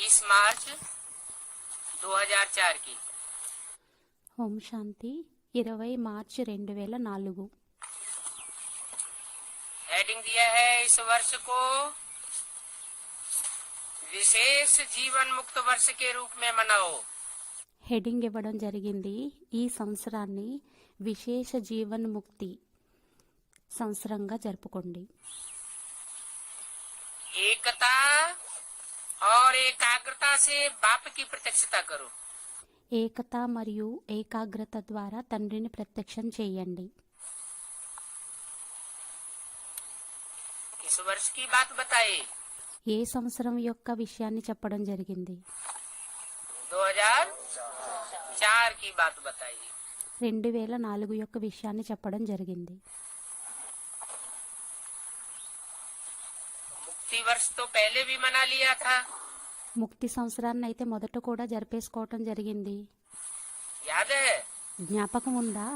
20 मार्च 2004 की। ఓం శాంతి 20 మార్చి 2004। हेडिंग दिया है इस वर्ष को विशेष जीवन मुक्त वर्ष के रूप में मनाओ। హెడింగ్ ఇవ్వడం జరిగింది, ఈ సంవత్సరాన్ని విశేష జీవన్ ముక్తి సంవత్సరంగా జరుపుకోండి। एकता और एकाग्रता से बाप की प्रत्यक्षता करो। ఏకత మరియు ఏకాగ్రత ద్వారా తండ్రిని ప్రత్యక్షం చేయండి। इस वर्ष की बात बताए। ఏ సంవత్సరం యొక్క విషయాన్ని చెప్పడం జరిగింది? 2004 की बात बताई। 2004 యొక్క విషయాన్ని చెప్పడం జరిగింది। मुक्ति वर्ष तो पहले भी मना लिया था। ముక్తి సంవత్సరాన్ని అయితే మొదట కూడా జరిపేసుకోవటం జరిగింది। याद है? జ్ఞాపకం ఉందా?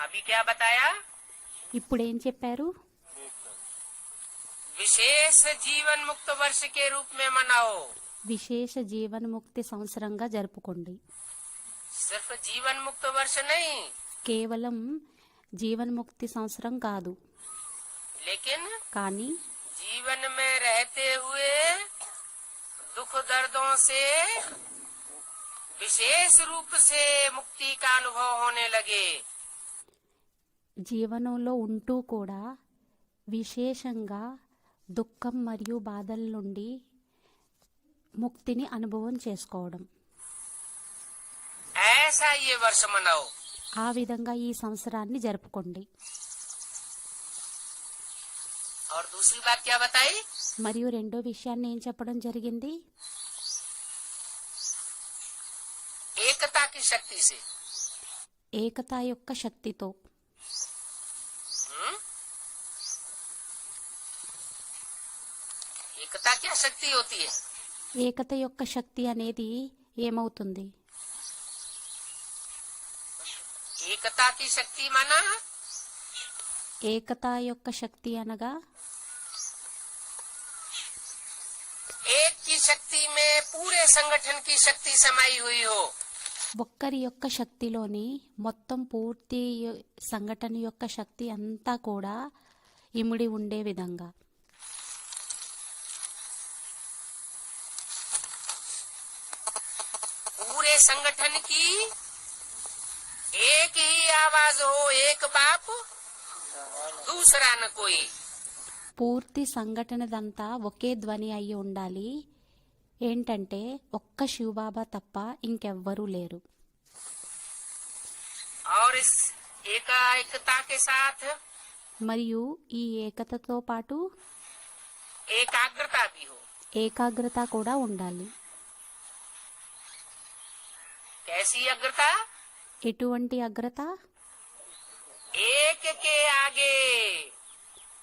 अभी क्या बताया? ఇప్పుడు ఏం చెప్పారు? विशेष जीवन मुक्त वर्ष के रूप में मनाओ। విశేష జీవన్ ముక్తి సంవత్సరంగా జరుపుకోండి। सिर्फ जीवन मुक्त वर्ष नहीं, కేవలం జీవన్ ముక్తి సంవత్సరం కాదు, लेकिन కానీ जीवन में रहते हुए दुख दर्दों से विशेष रूप से मुक्ति का अनुभव होने लगे। జీవనంలో ఉంటూ కూడా విశేషంగా దుఃఖం మరియు బాధల నుండి ముక్తిని అనుభవం చేసుకోవడం, ऐसा ये वर्ष मनाओ। ఆ విధంగా ఈ సంవత్సరాన్ని జరుపుకోండి। और दूसरी बात क्या बताई? మరియు రెండో విషయాన్ని ఏం చెప్పడం జరిగింది? एकता की शक्ति से। ఏకత యొక్క శక్తితో। एकता क्या शक्ति होती है? ఏకత యొక్క శక్తి అనేది ఏమవుతుంది? एकता की शक्ति माना ఏకత యొక్క శక్తి అనగా एक की शक्ति में पूरे संगठन की शक्ति समाई हुई हो। ఒక్కరి యొక్క శక్తిలోని మొత్తం పూర్తి సంఘటన యొక్క శక్తి అంతా కూడా ఇమిడి ఉండే విధంగా। पूरे संगठन की एक ही आवाज हो, एक बाप दूसरा न कोई। పూర్తి సంఘటనదంతా ఒకే ధ్వని అయి ఉండాలి। ఏంటంటే ఒక్క శివబాబా తప్ప ఇంకెవ్వరూ లేరు। और इस एकता के साथ మరియు ఈ ఏకతతో పాటు एकाग्रता भी हो। ఏకాగ్రత కూడా ఉండాలి। कैसी अग्रता? ఎటువంటి అగ్రత? एक के आगे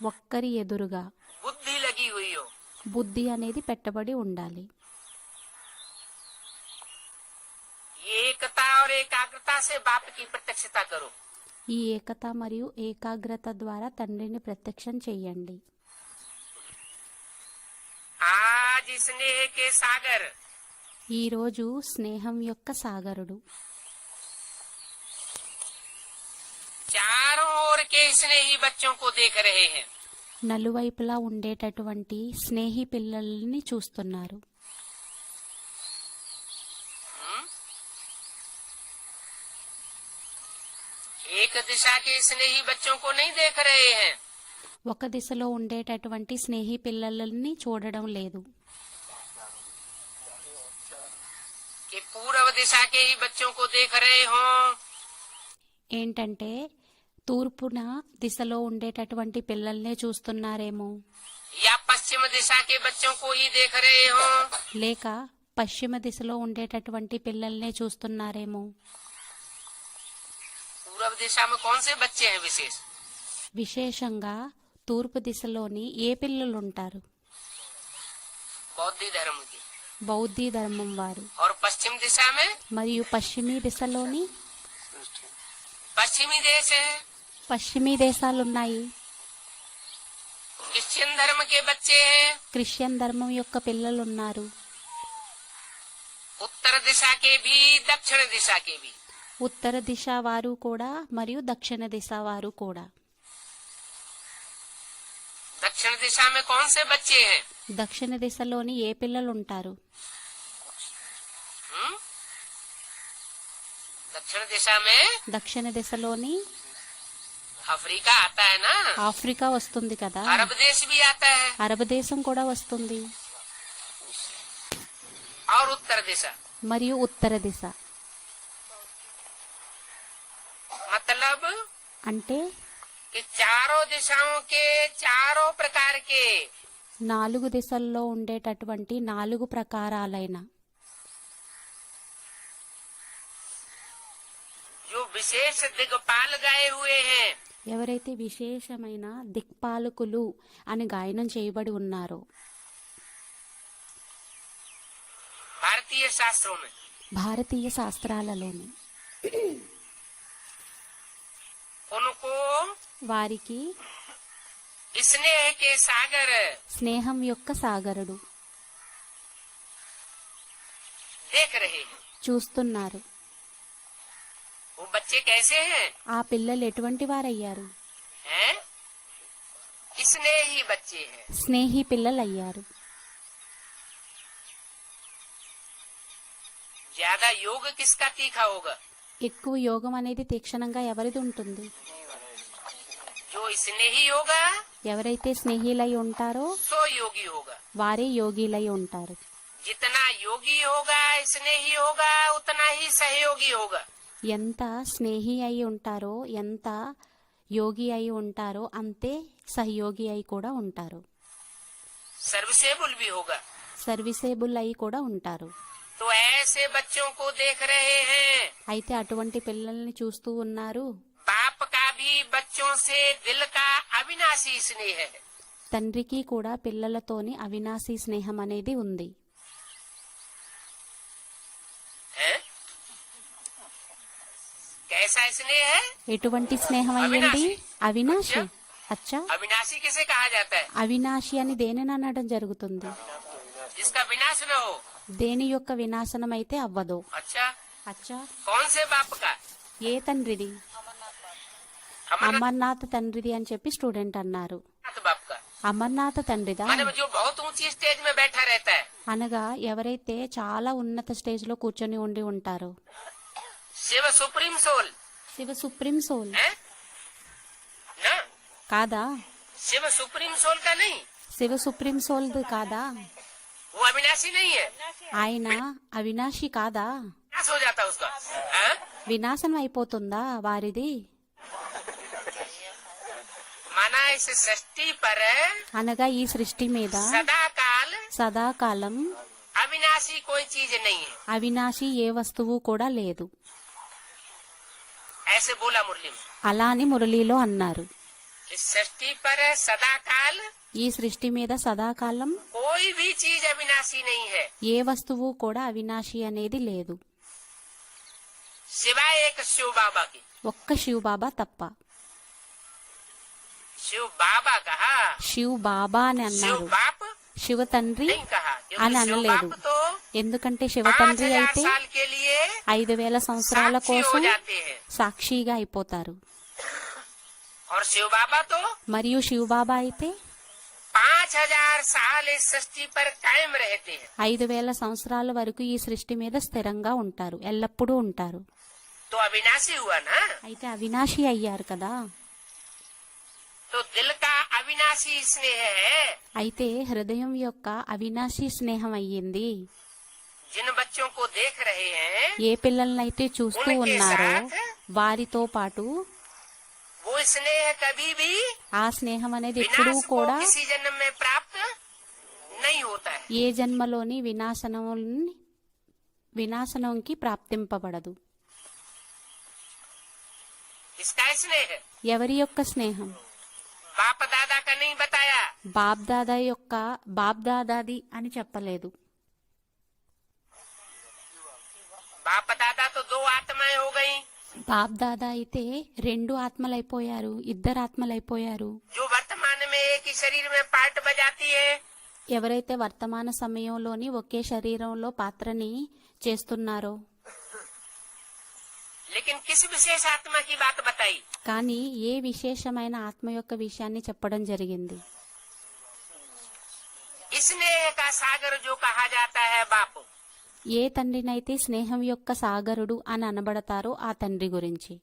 ఒక్కరి ఎదురుగా बुद्धि लगी हुई हो। బుద్ధి అనేది పెట్టబడి ఉండాలి। ये एकता और एकाग्रता से बाप की प्रत्यक्षता करो। ఈ ఏకత మరియు ఏకాగ్రత ద్వారా తండ్రిని ప్రత్యక్షం చేయండి। आज स्नेह के सागर ఈ రోజు స్నేహం యొక్క సాగరుడు, चारों ओर के स्नेही बच्चों को देख रहे हैं। నలువైపులా ఉండేటటువంటి స్నేహి పిల్లల్ని చూస్తున్నారు। एक दिशा के स्नेही बच्चों को नहीं देख रहे हैं। ఒక దిశలో ఉండేటటువంటి స్నేహి పిల్లలని చూడడం లేదు, कि पूर्व दिशा के ही बच्चों को देख रहे हो, ఏంటంటే తూర్పున దిశలో ఉండేటటువంటి పిల్లల్నే చూస్తున్నారేమో, या पश्चिम दिशा के बच्चों को ही देख रहे हो। లేక పశ్చిమ దిశలో ఉండేటటువంటి పిల్లల్నే చూస్తున్నారేమో। पूर्व दिशा में कौन से बच्चे हैं विशेष? విశేషంగా తూర్పు దిశలోని ఏ పిల్లలు ఉంటారు? बौद्ध धर्म की। బౌద్ధీ ధర్మం వారు। और पश्चिम दिशा में మరియు పశ్చిమీ దిశలోని पश्चिमी देश है। పశ్చిమీ దేశాలున్నాయి। क्रिश्चियन धर्म के बच्चे हैं, క్రిస్టియన్ ధర్మం యొక్క పిల్లలు ఉన్నారు, उत्तर दिशा के भी दक्षिण दिशा के भी। ఉత్తర దిశ వారు కూడా మరియు దక్షిణ దిశ వారు కూడా। दक्षिण दिशा में कौन से बच्चे हैं? దక్షిణ దిశలోని ఏ పిల్లలు ఉంటారు? दक्षिण दिशा में దక్షిణ దిశలోని अफ्रीका आता है ना, ఆఫ్రికా వస్తుంది కదా, अरब देश भी आता है, అరబ్ దేశం కూడా వస్తుంది, और उत्तर दिशा। మరియు ఉత్తర దిశ। मतलब అంటే कि चारों दिशाओं के चारों प्रकार के 4 దిశల్లో ఉండేటటువంటి 4 ప్రకారాలైన जो विशेष दिग्पाल गए हुए हैं, ఎవరైతే విశేషమైన దిక్పాలకులు అని గాయనం చేయబడి ఉన్నారో भारतीय शास्त्रों में భారతీయ శాస్త్రాలలోని उनको వారికి स्नेह के सागर స్నేహం యొక్క సాగరుడు देख रहे हैं। చూస్తున్నారు। वो बच्चे कैसे हैं? ఆ పిల్లలు ఎటువంటి వారయ్యారు? हैं? स्नेही बच्चे हैं। స్నేహి పిల్లలయ్యారు। ज्यादा योग किसका तीखा होगा? ఎక్కువ యోగం అనేది తీక్షణంగా ఎవరిది ఉంటుంది? जो स्नेही होगा ఎవరైతే స్నేహిలై ఉంటారో सो योगी होगा। వారే యోగిలై ఉంటారు। जितना योगी होगा स्नेही होगा उतना ही सहयोगी होगा। ఎంత స్నేహి అయి ఉంటారో, ఎంత యోగి అయి ఉంటారో అంతే సహయోగి అయి కూడా ఉంటారు। सर्विसेबल भी होगा। సర్వీసేబుల్ అయి కూడా ఉంటారు। तो ऐसे बच्चों को देख रहे हैं। అయితే అటువంటి పిల్లల్ని చూస్తూ ఉన్నారు। बाप का भी बच्चों से दिल का अविनाशी स्नेह है। తండ్రికి కూడా పిల్లలతోని అవినాశీ స్నేహం అనేది ఉంది। हैं? कैसा स्नेह है? ఎటువంటి స్నేహం అయ్యింది? అవినాశి। అచ్చా, अविनाशी किसे कहा जाता है? అవినాశి అని దేనిని అనడం జరుగుతుంది? जिसका विनाश न हो। దేని యొక్క వినాశనం అయితే అవ్వదు। अच्छा, అచ్చా, कौन से बाप का? ఏ తండ్రిది? అమర్నాథ్ తండ్రిది అని చెప్పి స్టూడెంట్ అన్నారు। अमरनाथ बाप का। అమర్నాథ్ తండ్రిదా? माने जो बहुत ऊंची स्टेज में बैठा रहता है, అనగా ఎవరైతే చాలా ఉన్నత స్టేజ్ లో కూర్చొని ఉండి ఉంటారో, Shiva supreme soul Shiva supreme soul है ना? కాదా? शिव सुप्रीम सोल का नहीं, శివ సుప్రీం సోల్ కాదా? वो अविनाशी नहीं है। ఆయన అవినాశి కాదా? विनाश हो जाता उसका। हाँ? వినాశనం అయిపోతుందా వారిది? माना इस सृष्टि पर అనగా ఈ సృష్టి మీద सदा काल సదాకాలం अविनाशी कोई चीज नहीं है। అవినాశి ఏ వస్తువు కూడా లేదు। ऐसे बोला मुरली में। అలా అని మురళీలో అన్నారు। इस सृष्टि पर सदा काल ఈ సృష్టి మీద సదాకాలం कोई भी चीज अविनाशी नहीं है, ఏ వస్తువు కూడా అవినాశి అనేది లేదు, सिवाय एक शिव बाबा की। ఒక్క శివ్ బాబా తప్ప। शिव बाबा कहा, శివ్ బాబా అని शिव అన్నారు, बाप శివ తండ్రి नहीं कहा, అని क्योंकि शिव అనలేదు। बाप तो ఎందుకంటే శివ 5000 తండ్రి అయితే साल के लिए 5000 సంవత్సరాల साक्षी हो కోసం जाते हैं, సాక్షిగా అయిపోతారు। और शिव बाबा तो మరియు శివ్ బాబా అయితే 5000 साल इस सृष्टि पर कायम रहते हैं। 5000 సంవత్సరాల వరకు ఈ సృష్టి మీద స్థిరంగా ఉంటారు, ఎల్లప్పుడూ ఉంటారు। तो अविनाशी हुआ ना। అయితే అవినాశి అయ్యారు కదా। तो दिल का अविनाशी स्नेह है। అయితే హృదయం యొక్క అవినాశి స్నేహం అయ్యింది। जिन बच्चों को देख रहे हैं ఏ పిల్లలనైతే చూస్తూ ఉన్నారో వారితో పాటు वो स्नेह कभी भी ఆ స్నేహం అనేది ఎప్పుడూ विनाश को కూడా किसी जन्म में प्राप्त नहीं होता है। ఏ జన్మలోని వినాశనంకి ప్రాప్తింపబడదు। इसका स्नेह ఎవరి యొక్క స్నేహం? बाप दादा का नहीं बताया। బాప్ దాదాది అని చెప్పలేదు। बाप दादा तो 2 आत्माएं हो गई, బాప్ దాదా అయితే 2 ఆత్మలైపోయారు, 2 ఆత్మలైపోయారు। जो वर्तमान में एक एक ही शरीर में पार्ट बजाती है, ఎవరైతే వర్తమాన సమయంలోని ఒకే శరీరంలో పాత్రని చేస్తున్నారో, लेकिन किस विशेष आत्मा की बात बताई? కానీ ఏ విశేషమైన ఆత్మ యొక్క విషయాన్ని చెప్పడం జరిగింది? स्नेह का सागर जो कहा जाता है बाप, ఏ తండ్రినైతే స్నేహం యొక్క సాగరుడు అని అనబడతారో ఆ తండ్రి గురించి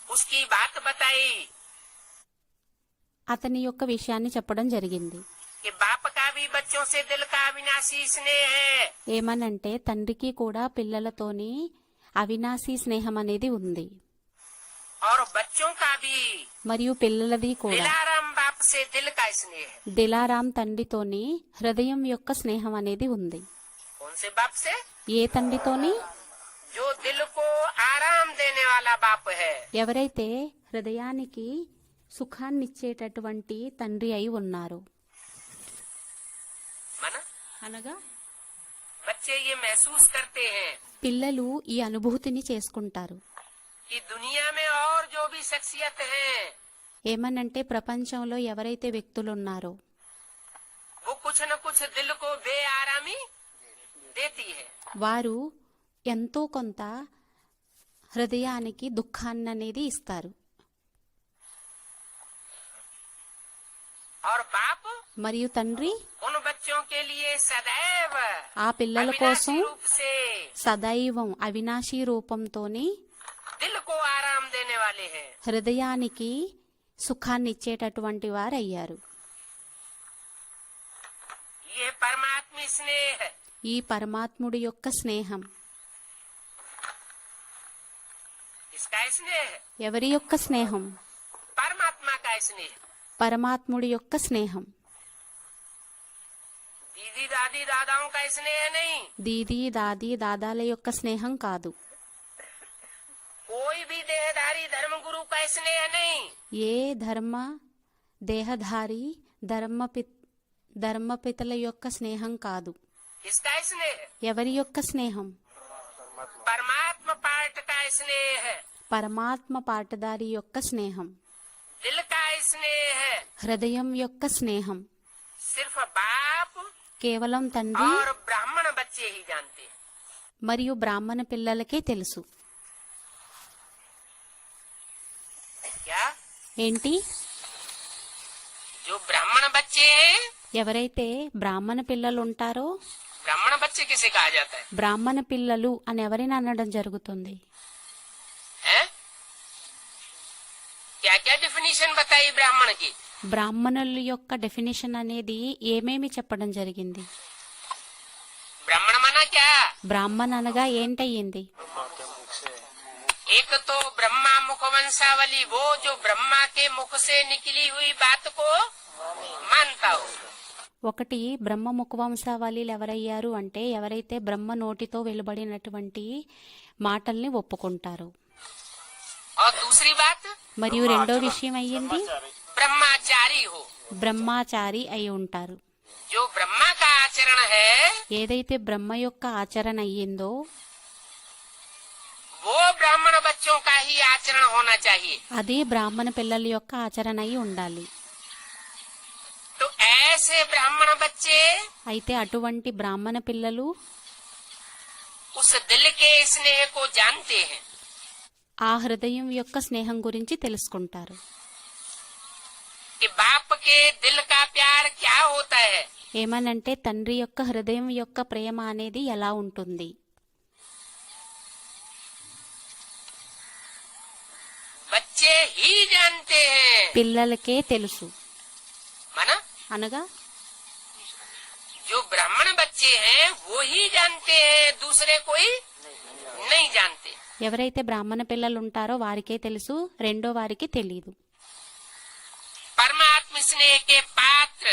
उसकी बात बताई అతని యొక్క విషయాన్ని చెప్పడం జరిగింది. कि बाप का भी बच्चों से दिल का अविनाशी स्नेह है, ఏమనంటే తండ్రికి కూడా పిల్లలతోని అవినాశీ స్నేహం అనేది ఉంది, और बच्चों का भी మరియు పిల్లలది కూడా दिलाराम बाप से दिल का स्नेह है। దిలారాం తండ్రితోని హృదయం యొక్క స్నేహం అనేది ఉంది. कौन से बाप से? ఏ తండ్రితోని? जो दिल को आराम देने वाला बाप है। ఎవరైతే హృదయానికి సుఖాన్నిచ్చేటటువంటి తండ్రి అయి ఉన్నారు. माना అనగా बच्चे ये महसूस करते हैं పిల్లలు ఈ అనుభూతిని చేసుకుంటారు. कि दुनिया में और जो भी शख्सियत है ఏమనంటే ప్రపంచంలో ఎవరైతే వ్యక్తులున్నారో वो कुछ न कुछ दिल को बेआरामी देती है, వారు ఎంతో కొంత హృదయానికి దుఃఖాన్ని అనేది ఇస్తారు. और बाप మరియు తండ్రి उन बच्चों के लिए सदैव ఆ పిల్లల కోసం अविनाशी रूप से సదైవం అవినాశీ రూపంతోని दिल को आराम देने वाले हैं। హృదయానికి సుఖాన్ని ఇచ్చేటటువంటి వారు అయ్యారు. ये परमात्मा स्नेह है। ఈ పరమాత్ముడి యొక్క స్నేహం. इसका स्नेह है, ఎవరి యొక్క స్నేహం? परमात्मा का स्नेह। పరమాత్ముడి యొక్క స్నేహం. दीदी दादी दादाओं का स्नेह नहीं, దీది దాది దాదాల యొక్క స్నేహం కాదు. कोई भी देहधारी धर्म गुरु का स्नेह नहीं, ఏ ధర్మ దేహధారి ధర్మపితల యొక్క స్నేహం కాదు. इसका स्नेह है, ఎవరి యొక్క స్నేహం? परमात्मा पाठ का स्नेह है, పరమాత్మ పాటదారి యొక్క స్నేహం. दिल का स्नेह है। హృదయం యొక్క స్నేహం सिर्फ बाप కేవలం తండ్రి और ब्राह्मण बच्चे ही जानते हैं। మరియు బ్రాహ్మణ పిల్లలకే తెలుసు. क्या? ఏంటి? जो ब्राह्मण बच्चे हैं, ఎవరైతే బ్రాహ్మణ పిల్లలు ఉంటారో, ब्राह्मण बच्चे किसे कहा जाता है? బ్రాహ్మణ పిల్లలు అని ఎవరిని అనడం జరుగుతుంది? हैं? क्या क्या डिफिनीशन बताई ब्राह्मण की? బ్రాహ్మణుల యొక్క డెఫినేషన్ అనేది ఏమేమి చెప్పడం జరిగింది? ब्राह्मण माना क्या? బ్రాహ్మణ్ అనగా ఏంటయ్యింది? एक तो ब्रह्मा मुख वंशावली, वो जो ब्रह्मा के मुख से निकली हुई बात को मानता हो। ఒకటి బ్రహ్మ ముఖవంశావళిలు ఎవరయ్యారు అంటే ఎవరైతే బ్రహ్మ నోటితో వెలువడినటువంటి మాటల్ని ఒప్పుకుంటారు. और दूसरी बात, మరియు రెండో విషయం అయ్యింది ब्रह्माचारी हो। బ్రహ్మాచారి అయి ఉంటారు. जो ब्रह्मा का आचरण है ఏదైతే బ్రహ్మ యొక్క ఆచరణ అయ్యిందో वो ब्राह्मण बच्चों का ही आचरण होना चाहिए। అదే బ్రాహ్మణ పిల్లల యొక్క ఆచరణ అయి ఉండాలి. तो ऐसे ब्राह्मण बच्चे అయితే అటువంటి బ్రాహ్మణ పిల్లలు उस दिल के स्नेह को जानते हैं। ఆ హృదయం యొక్క స్నేహం గురించి తెలుసుకుంటారు. कि बाप के दिल का प्यार क्या होता है। ఏమనంటే తండ్రి యొక్క హృదయం యొక్క ప్రేమ అనేది ఎలా ఉంటుంది? बच्चे ही जानते हैं। పిల్లలకే తెలుసు. माना అనగా जो ब्राह्मण बच्चे हैं वो ही जानते हैं, दूसरे कोई नहीं जानते। ఎవరైతే బ్రాహ్మణ పిల్లలు ఉంటారో వారికే తెలుసు, రెండో వారికి తెలియదు. परमात्म स्नेह के पात्र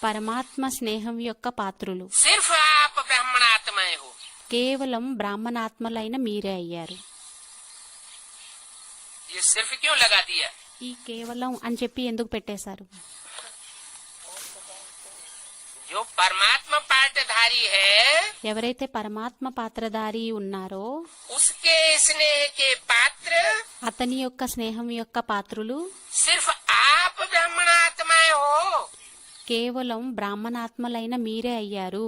పరమాత్మ స్నేహం యొక్క పాత్రులు सिर्फ आप ब्राह्मण आत्माएं हो। కేవలం బ్రాహ్మణాత్మలైన మీరే అయ్యారు. ये सिर्फ क्यों लगा दिया? ఈ కేవలం అని చెప్పి ఎందుకు పెట్టేశారు? जो परमात्मा पाठधारी है ఎవరైతే పరమాత్మ పాత్రధారి ఉన్నారో उसके स्नेह के पात्र అతని యొక్క స్నేహం యొక్క పాత్రులు सिर्फ కేవలం బ్రాహ్మణాత్మలైన మీరే అయ్యారు.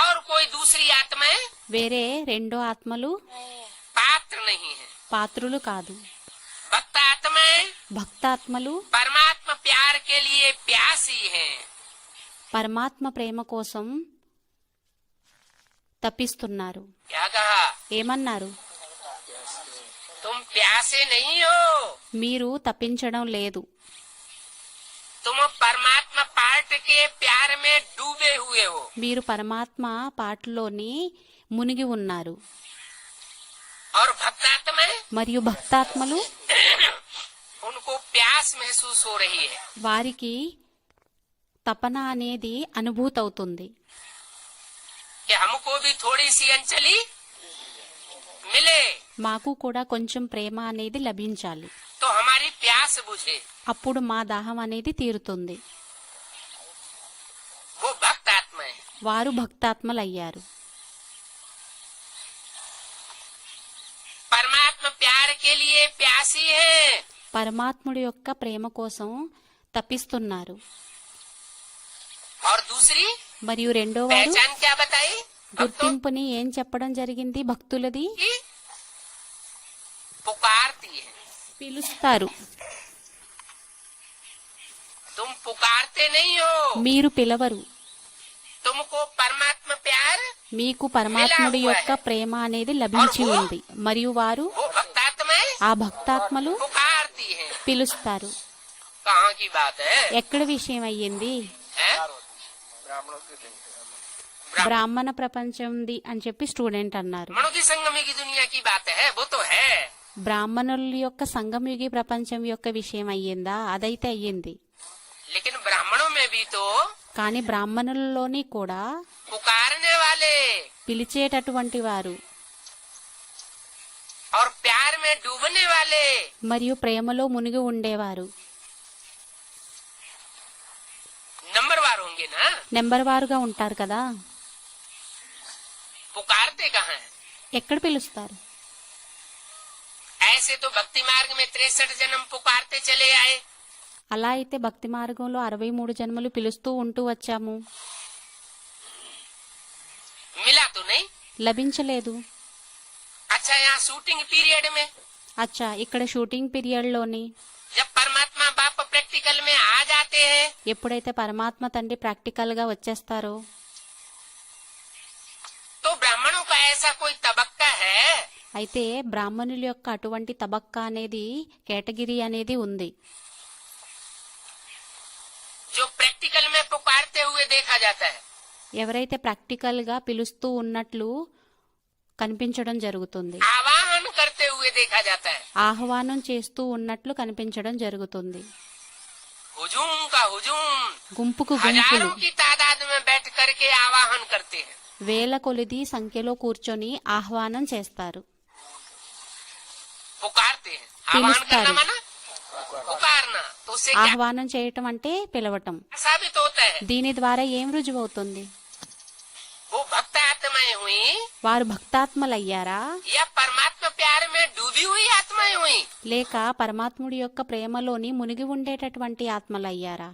और कोई दूसरी आत्माएं వేరే రెండో ఆత్మలు पात्र नहीं है. పాత్రులు కాదు. भक्त आत्माएं భక్తాత్మలు परमात्मा प्यार के लिए प्यासी हैं. పరమాత్మ ప్రేమ కోసం తపిస్తున్నారు. क्या कहा? ఏమన్నారు? तुम प्यासे नहीं हो, మీరు తపించడం లేదు, तुम परमात्मा पार्ट के प्यार में डूबे हुए हो. మీరు పరమాత్మ పాటలోని మునిగి ఉన్నారు. और भक्तात्माएं మరియు భక్తాత్మలు उनको प्यास महसूस हो रही है. వారికి తపన అనేది అనుభూతవుతుంది. कि हमको भी थोड़ी सी अंचली मिले మాకు కూడా కొంచెం ప్రేమ అనేది లభించాలి, तो हमारी प्यास बुझे. అప్పుడు మా దాహం అనేది తీరుతుంది. वो भक्त आत्मा है. వారు భక్తాత్మలయ్యారు. परमात्मा प्यार के लिए प्यासी है. పరమాత్ముడి యొక్క ప్రేమ కోసం తపిస్తున్నారు. और दूसरी మరియు రెండో వారు पहचान क्या बताई? भक्तों గుర్తింపుని ఏం చెప్పడం జరిగింది? భక్తులది की पुकारती है. పిలుస్తారు. तुम पुकारते नहीं हो, మీరు పిలవరు. तुमको परमात्मा प्यार, మీకు పరమాత్ముడి యొక్క ప్రేమ అనేది లభించి ఉంది. మరియు వారు वो भक्तात्माएं ఆ భక్తాత్మలు पुकारती है. పిలుస్తారు. कहाँ की बात है? ఎక్కడ విషయం అయ్యింది? हैं? బ్రాహ్మణ ప్రపంచంది అని చెప్పి స్టూడెంట్ అన్నారు. मनुष्य संगमी की दुनिया की बात है, वो तो है. బ్రాహ్మణుల యొక్క సంగమయుగి ప్రపంచం యొక్క విషయం అయ్యిందా? అదైతే అయ్యింది. लेकिन ब्राह्मणों में भी तो కానీ బ్రాహ్మణుల్లోని కూడా पुकारने वाले పిలిచేటటువంటి వారు और प्यार में डूबने वाले మరియు ప్రేమలో మునిగి ఉండేవారు नंबरवार होंगे ना. నెంబర్ వారుగా ఉంటారు కదా. पुकारते कहाँ हैं? ఎక్కడ పిలుస్తారు? ऐसे तो भक्ति मार्ग में 63 जन्म पुकारते चले आए. అలా అయితే భక్తి మార్గంలో 63 జన్మలు పిలుస్తూ ఉంటూ వచ్చాము, मिला तो नहीं. లభించలేదు. अच्छा, यहाँ शूटिंग पीरियड में అచ్చా, ఇక్కడ షూటింగ్ పీరియడ్ లోని जब परमात्मा बाप प्रैक्टिकल में आ जाते हैं ఎప్పుడైతే పరమాత్మ తండ్రి ప్రాక్టికల్ గా వచ్చేస్తారో तो ब्राह्मणों का ऐसा कोई तबक्का है అయితే బ్రాహ్మణుల యొక్క అటువంటి తబక్కా అనేది కేటగిరీ అనేది ఉంది, जो प्रैक्टिकल में पुकारते हुए देखा जाता है. ఎవరైతే ప్రాక్టికల్ గా పిలుస్తూ ఉన్నట్లు కనిపించడం జరుగుతుంది, आवाहन करते हुए देखा जाता है. ఆహ్వానం చేస్తూ ఉన్నట్లు కనిపించడం జరుగుతుంది. हुजूम का हुजूम గుంపుకు గుంపులు हजारों की तादाद में बैठ करके आवाहन करते हैं. వేల కొలిది సంఖ్యలో కూర్చొని ఆహ్వానం చేస్తారు, पुकारते हैं. आवाहन करना पिलुस्तारू. माना पुकारना. तो उससे क्या ఆహ్వానం చేయటం అంటే పిలవటం. साबित होता है? దీని ద్వారా ఏం రుజువవుతుంది? वो भक्त आत्माएं हुई వారు భక్తాత్మలయ్యారా या परमात्मा प्यार में डूबी हुई आत्माएं हुई? లేక పరమాత్ముడి యొక్క ప్రేమలోని మునిగి ఉండేటటువంటి ఆత్మలయ్యారా?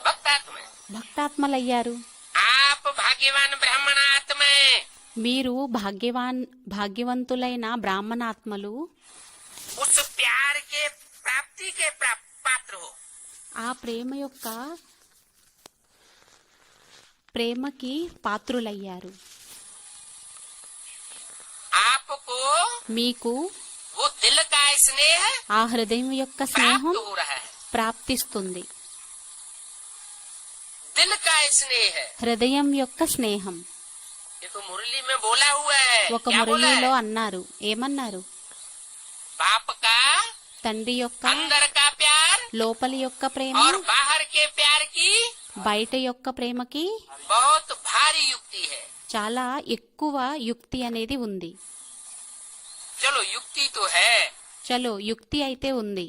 भक्त आत्माएं. భక్తాత్మలయ్యారు. आप भाग्यवान ब्राह्मण आत्माएं. మీరు భాగ్యవంతులైన బ్రాహ్మణాత్మలు उस प्यार के प्राप्ति के पात्र हो. ఆ ప్రేమకి పాత్రులయ్యారు. आपको మీకు वो दिल का स्नेह ఆ హృదయం యొక్క స్నేహం प्राप्त हो रहा है. ప్రాప్తిస్తుంది. दिल का स्नेह है. హృదయం యొక్క స్నేహం. ये तो मुरली में बोला हुआ है. ఒక क्या बोला మురళిలో है? అన్నారు. ఏమన్నారు? बाप का తండ్రి యొక్క अंदर का प्यार లోపలి యొక్క ప్రేమ और बाहर के प्यार की బయట యొక్క ప్రేమకి बहुत भारी युक्ति है. చాలా ఎక్కువ యుక్తి అనేది ఉంది. चलो युक्ति तो है, చలో యుక్తి అయితే ఉంది,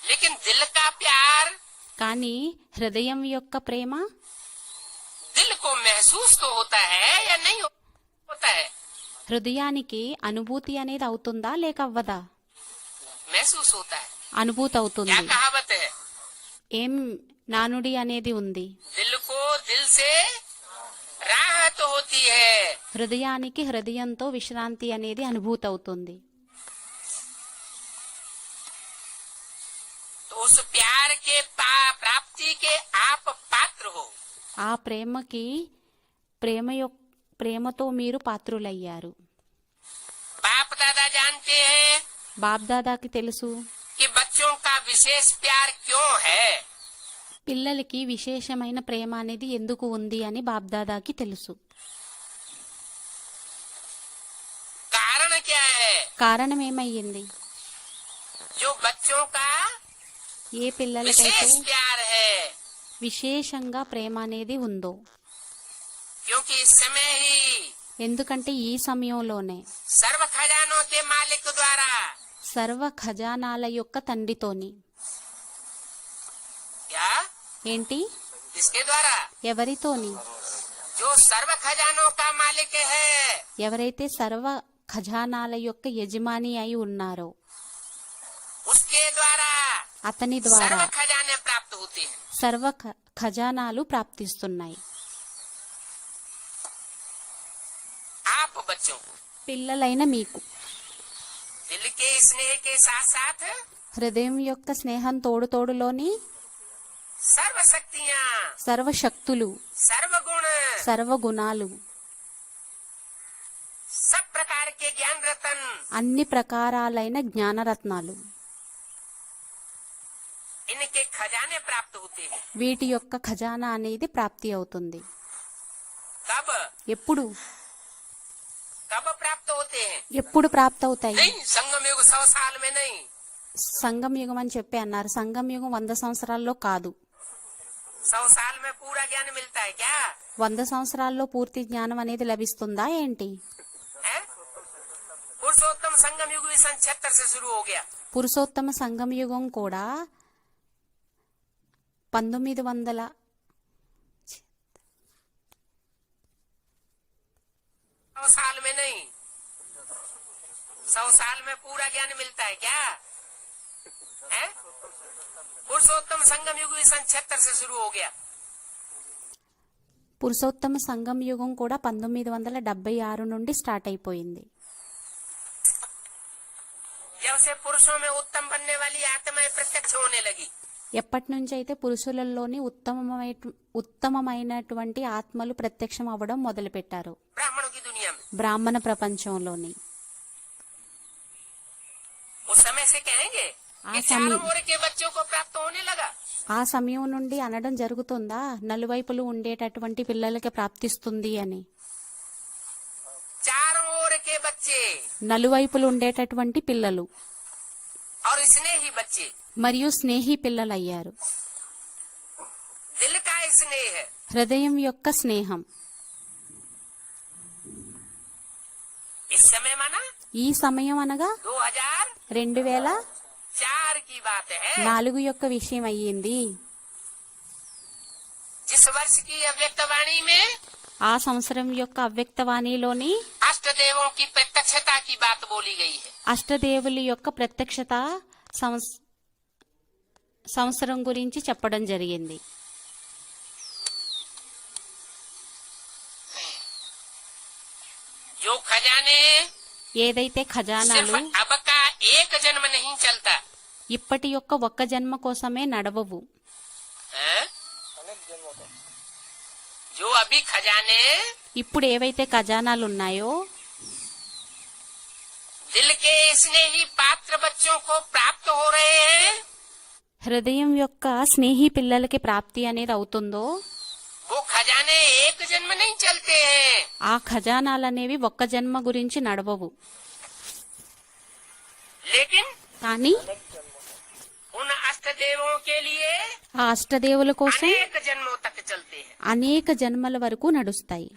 लेकिन दिल का प्यार కానీ హృదయం యొక్క ప్రేమ दिल को महसूस तो होता है या नहीं होता है? హృదయానికి అనుభూతి అనేది అవుతుందా లేక అవ్వదా? महसूस होता है. అనుభూతి क्या అవుతుంది. कहावत है? ఏం నానుడి అనేది ఉంది. दिल को दिल से राहत होती है। హృదయానికి హృదయంతో విశ్రాంతి అనేది అనుభూతి అవుతుంది. तो उस प्यार के प्राप्ति के आप पात्र हो। ఆ ప్రేమతో మీరు పాత్రులయ్యారు. बाप दादा जानते हैं బాబ్దాదాకి తెలుసు कि बच्चों का विशेष प्यार क्यों है। పిల్లలకి విశేషమైన ప్రేమ అనేది ఎందుకు ఉంది అని బాబ్దాదాకి తెలుసు. कारण क्या है? కారణం ఏమయ్యింది? जो बच्चों का ఏ పిల్లలకైతే विशेष प्यार है, విశేషంగా ప్రేమ అనేది ఉందో, क्योंकि इस समय ही ఎందుకంటే ఈ సమయంలోనే सर्व खजानों के मालिक द्वारा సర్వ ఖజానాల యొక్క తండ్రితోని क्या ఏంటి इसके द्वारा ఎవరితోని जो सर्व खजानों का मालिक है, ఎవరైతే సర్వ ఖజానాల యొక్క యజమాని అయి ఉన్నారో उसके द्वारा అతని सर्व ద్వారా खजाने प्राप्त होते हैं। సర్వ ఖజానాలు ప్రాప్తిస్తున్నాయి. आप बच्चों को పిల్లలైన మీకు दिल के स्नेह के साथ साथ హృదయం యొక్క స్నేహం తోడులోని सर्व शक्तियाँ, సర్వశక్తులు, सर्वगुण, సర్వగుణాలు, सब प्रकार के ज्ञान रतन అన్ని ప్రకారాలైన జ్ఞానరత్నాలు इनके खजाने प्राप्त होते हैं। వీటి యొక్క ఖజానా అనేది ప్రాప్తి అవుతుంది. कब ఎప్పుడు कब प्राप्त होते हैं? ఎప్పుడు ప్రాప్తి అవుతాయి? नहीं, संगम युग 100 साल में नहीं। సంగం యుగం అని చెప్పి అన్నారు. సంగం యుగం 100 సంవత్సరాల్లో కాదు. 100 साल में पूरा ज्ञान मिलता है क्या? 100 సంవత్సరాల్లో పూర్తి జ్ఞానం అనేది లభిస్తుందా ఏంటి? है? पुरुषोत्तम संगम युग 76 से शुरू हो गया। పురుషోత్తమ సంగం యుగం కూడా 1900 100 साल में नहीं, 100 साल में पूरा ज्ञान मिलता है क्या? है? पुरुषोत्तम संगम युग 76 से शुरू हो गया। పురుషోత్తమ సంగం యుగం కూడా 1976 నుండి స్టార్ట్ అయిపోయింది. जब से पुरुषों में उत्तम बनने वाली आत्माएं प्रत्यक्ष होने लगी, ఎప్పటి నుంచి అయితే పురుషులలోని ఉత్తమమైనటువంటి ఆత్మలు ప్రత్యక్షం అవ్వడం మొదలుపెట్టారు ब्राह्मणों की दुनिया में, బ్రాహ్మణ ప్రపంచంలోని. उस समय से कहेंगे कि आसामी- चारों ओर के बच्चों को प्राप्त होने लगा। ఆ సమయం నుండి అనడం జరుగుతుందా నలువైపులు ఉండేటటువంటి పిల్లలకి ప్రాప్తిస్తుంది అని? चारों ओर के बच्चे నలువైపులు ఉండేటటువంటి పిల్లలు और स्नेही बच्चे, మరియు స్నేహి పిల్లలయ్యారు. दिल का स्नेह, హృదయం యొక్క స్నేహం. इस समय माना ఈ సమయం అనగా 2004 की बात है। 2004 యొక్క విషయం అయ్యింది. जिस वर्ष की अव्यक्तवाणी में ఆ సంవత్సరం యొక్క అవ్యక్తవాణిలోని अष्टदेवों की प्रत्यक्षता की बात बोली गई है। అష్టదేవుల యొక్క ప్రత్యక్షత సంవత్సరం గురించి చెప్పడం జరిగింది. जो खजाने ఏదైతే सिर्फ ఖజానాలు अब का एक जन्म नहीं चलता, ఇప్పటి యొక్క ఒక్క జన్మ కోసమే నడవవు. हैं? जो अभी खजाने ఇప్పుడు ఏవైతే ఖజానాలు ఉన్నాయో दिल के स्नेही पात्र बच्चों को प्राप्त हो रहे हैं, హృదయం యొక్క స్నేహి పిల్లలకి ప్రాప్తి అనేది అవుతుందో वो खजाने एक जन्म नहीं चलते हैं, ఆ ఖజానాలు అనేవి ఒక్క జన్మ గురించి నడవవు. लेकिन కానీ उन अष्टदेवों के लिए ఆ అష్టదేవుల కోసం अनेक जन्मों तक चलते हैं। అనేక జన్మల వరకు నడుస్తాయి.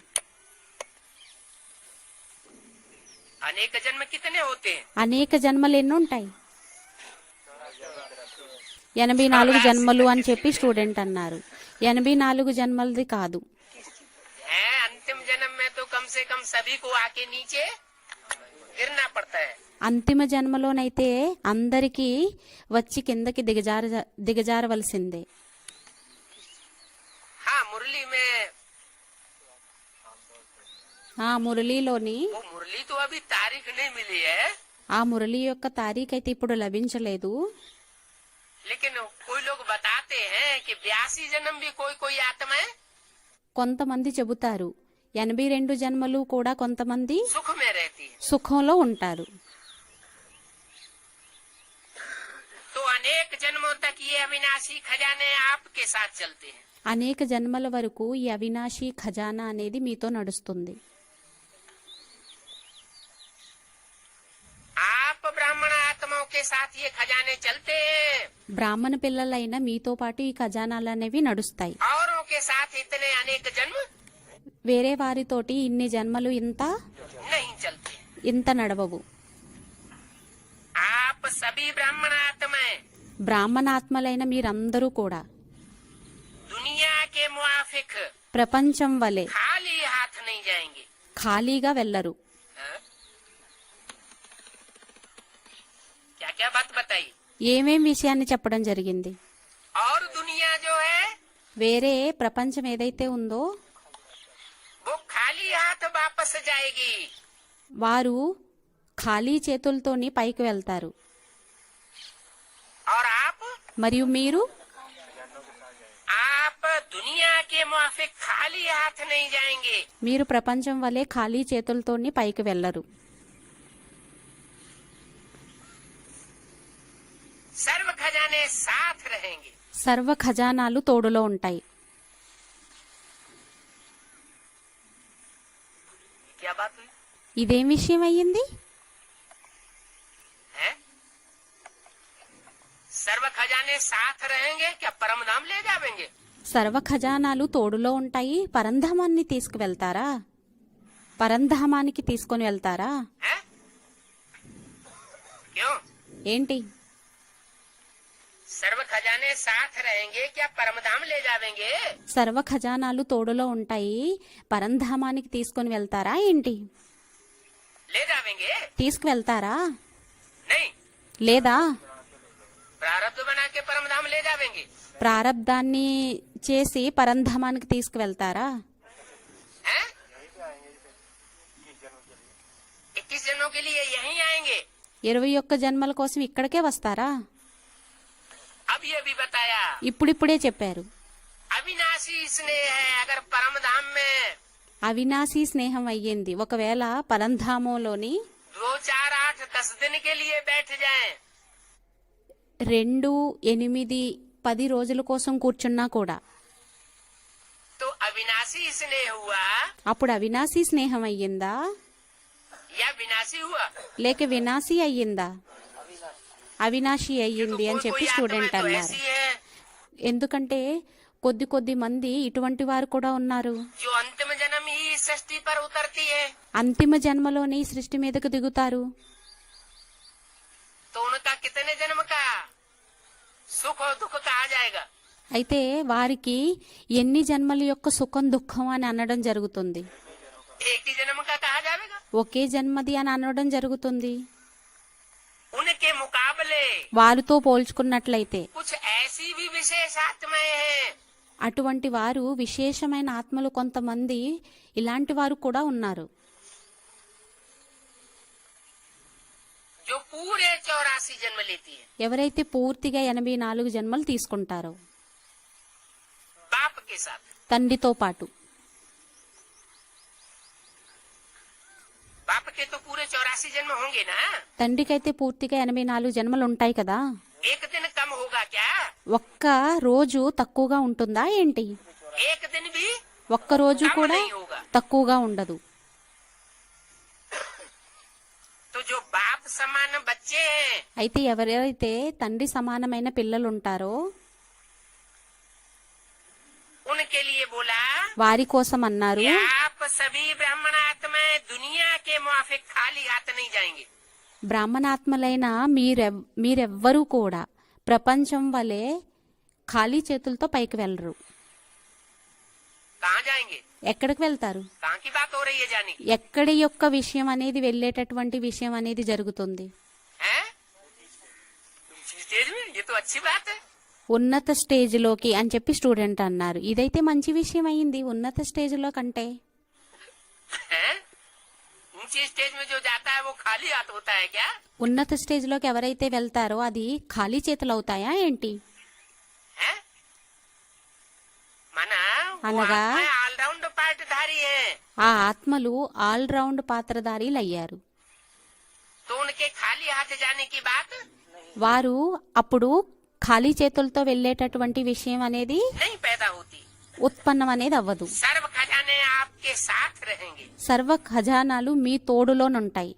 अनेक जन्म कितने होते हैं? అనేక జన్మలు ఎన్ని ఉంటాయి? 84 జన్మలు అని చెప్పి స్టూడెంట్ అన్నారు. 84 జన్మలది కాదు. हैं? अंतिम जन्म में तो कम से कम सभी को आके नीचे गिरना पड़ता है। అంతిమ జన్మలోనైతే అందరికీ వచ్చి కిందకి దిగజారవలసిందే. हाँ मुरली में ఆ మురళీలోని वो मुरली तो अभी तारीख नहीं मिली है, ఆ మురళి యొక్క తారీఖు అయితే ఇప్పుడు లభించలేదు. लेकिन कोई लोग बताते हैं कि 82 जन्म भी कोई कोई आत्मा है కొంతమంది చెబుతారు 82 జన్మలు కూడా కొంతమంది सुख में रहती है. సుఖంలో ఉంటారు. तो अनेक जन्मों तक ये अविनाशी खजाने आपके साथ चलते हैं. అనేక జన్మల వరకు ఈ అవినాశి ఖజానా అనేది మీతో నడుస్తుంది. आप ब्राह्मण आत्माओं के साथ ये खजाने चलते हैं, బ్రాహ్మణ పిల్లలైన మీతో పాటు ఈ ఖజానాలు అనేవి నడుస్తాయి. औरों के साथ इतने अनेक जन्म వేరే వారితోటి ఇన్ని జన్మలు नहीं चलते. ఇంత నడవవు. आप सभी ब्राह्मण आत्माएं బ్రాహ్మణాత్మలైన మీరందరూ కూడా दुनिया के मुआफिक ప్రపంచం వలె खाली हाथ नहीं जाएंगे. ఖాళీగా వెళ్లరు. हाँ? क्या क्या बात बताई. ఏమేం విషయాన్ని చెప్పడం జరిగింది. और दुनिया जो है వేరే ప్రపంచం ఏదైతే ఉందో वो खाली हाथ वापस जाएगी. వారు ఖాళీ చేతులతోని పైకి వెళ్తారు. और आप మరియు మీరు दुनिया के मुआफिक खाली हाथ नहीं जाएंगे. మీరు ప్రపంచం వలె ఖాళీ చేతులతోని పైకి వెళ్లరు. सर्व खजाने साथ रहेंगे. సర్వ ఖజానాలు తోడులో ఉంటాయి. क्या बात हुई ఇదేం విషయం అయ్యింది. है? सर्व खजाने साथ रहेंगे क्या परम धाम ले जाएंगे. సర్వ ఖజానాలు తోడులో ఉంటాయి. పరంధామాన్ని తీసుకువెళ్తారా? పరంధామానికి తీసుకొని వెళ్తారా? है? क्यों ఏంటి? सर्व खजाने साथ रहेंगे क्या परम धाम ले जाएंगे. సర్వ ఖజానాలు తోడులో ఉంటాయి. పరంధామానికి తీసుకొని వెళ్తారా ఏంటి? ले जाएंगे తీసుకువెళ్తారా? नहीं, లేదా प्रारब्ध बना के परम धाम ले जाएंगे. ప్రారబ్ధాన్ని చేసి పరంధామానికి తీసుకువెళ్తారా? है? 21 जनों के लिए यहीं आएंगे. 21 జన్మల కోసం ఇక్కడికే వస్తారా? अब ये भी बताया ఇప్పుడిప్పుడే చెప్పారు. अविनाशी स्नेह है. अगर परम धाम में అవినాశీ స్నేహం అయ్యింది. ఒకవేళ పరంధామంలోని 2, 4, 8, 10 दिन के लिए बैठ जाएं 2, 8, 10 రోజుల కోసం కూర్చున్నా కూడా तो अविनाशी स्नेह हुआ అప్పుడు అవినాశీ స్నేహం అయ్యిందా या विनाशी हुआ. లేక వినాశీ అయ్యిందా? అవినాశి అయ్యింది అని చెప్పి స్టూడెంట్ तो అన్నారు. ऐसी है ఎందుకంటే కొద్ది మంది ఇటువంటి వారు కూడా ఉన్నారు. जो अंतिम जन्म ही इस सृष्टि पर उतरती है. అంతిమ జన్మలోని సృష్టి మీదకు దిగుతారు. तो उनका कितने जन्म का सुख और दुख कहा जाएगा. అయితే వారికి ఎన్ని జన్మల యొక్క సుఖం దుఃఖం అని అనడం జరుగుతుంది. एक ही जन्म का कहा जाएगा. ఒకే జన్మది అని అనడం జరుగుతుంది. उनके मुकाबले వారితో పోల్చుకున్నట్లయితే कुछ ऐसी भी विशेष आत्माएं हैं అటువంటి వారు విశేషమైన ఆత్మలు కొంతమంది ఇలాంటి వారు కూడా ఉన్నారు. जो पूरे 84 जन्म लेती है ఎవరైతే పూర్తిగా 84 జన్మలు తీసుకుంటారో बाप के साथ. తండ్రితో పాటు. बाप के तो पूरे 84 जन्म होंगे ना. తండ్రికైతే పూర్తిగా 84 జన్మలు ఉంటాయి కదా. एक दिन कम होगा क्या. ఒక్క రోజు తక్కువగా ఉంటుందా ఏంటి? एक दिन भी ఒక్క రోజు कम కూడా नहीं होगा. తక్కువగా ఉండదు. तो जो बाप समान बच्चे हैं అయితే ఎవరైతే తండ్రి సమానమైన పిల్లలు ఉంటారో उनके लिए बोला వారి కోసం అన్నారు, कि आप सभी ब्राह्मण आत्माएं दुनिया के मुआफिक खाली हाथ नहीं जाएंगे. బ్రాహ్మణాత్మలైన మీరెవ్వరూ కూడా ప్రపంచం వలె ఖాళీ చేతులతో పైకి వెళ్ళరు. कहाँ जाएंगे. ఎక్కడికి వెళ్తారు? कहाँ की बात हो रही है जाने की? ఎక్కడి యొక్క విషయం అనేది వెళ్ళేటటువంటి విషయం అనేది జరుగుతుంది. हैं? स्टेज में ये तो अच्छी बात है. ఉన్నత స్టేజ్లోకి అని చెప్పి స్టూడెంట్ అన్నారు. ఇదైతే మంచి విషయం అయింది. ఉన్నత స్టేజ్లో కంటే हैं? ऊंची स्टेज में जो जाता है वो खाली हाथ होता है क्या? ఉన్నత స్టేజ్లోకి ఎవరైతే వెళ్తారో అది ఖాళీ చేతులు అవుతాయా ఏంటి? हैं? मना वो అనగా आत्मा ऑलराउंड पार्टधारी है. ఆ ఆత్మలు ఆల్ రౌండ్ పాత్రధారీలు అయ్యారు. तो उनके खाली हाथ जाने की बात వారు అప్పుడు ఖాళీ చేతులతో వెళ్ళేటటువంటి విషయం అనేది नहीं पैदा होती. ఉత్పన్నం అనేది అవ్వదు. सर्व खजाने आपके साथ रहेंगे. సర్వ ఖజానాలు మీ తోడులోనుంటాయి.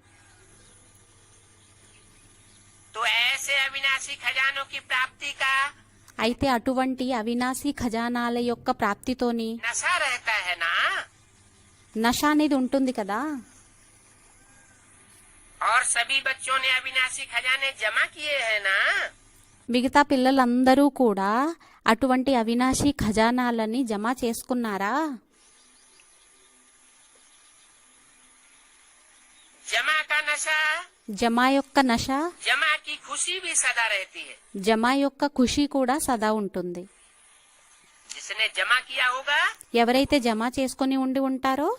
तो ऐसे अविनाशी खजानों की प्राप्ति का అయితే అటువంటి అవినాశీ ఖజానాల యొక్క ప్రాప్తితోని नशा रहता है ना. నశ అనేది ఉంటుంది కదా. और सभी बच्चों ने अविनाशी खजाने जमा किए हैं ना. మిగతా పిల్లలందరూ కూడా అటువంటి అవినాశీ ఖజానాలని జమ చేసుకున్నారా? जमा का नशा, జమ యొక్క నశ, जमा की खुशी भी सदा रहती है. జమ యొక్క ఖుషి కూడా సదా ఉంటుంది. जिसने जमा किया होगा ఎవరైతే జమ చేసుకుని ఉండి ఉంటారో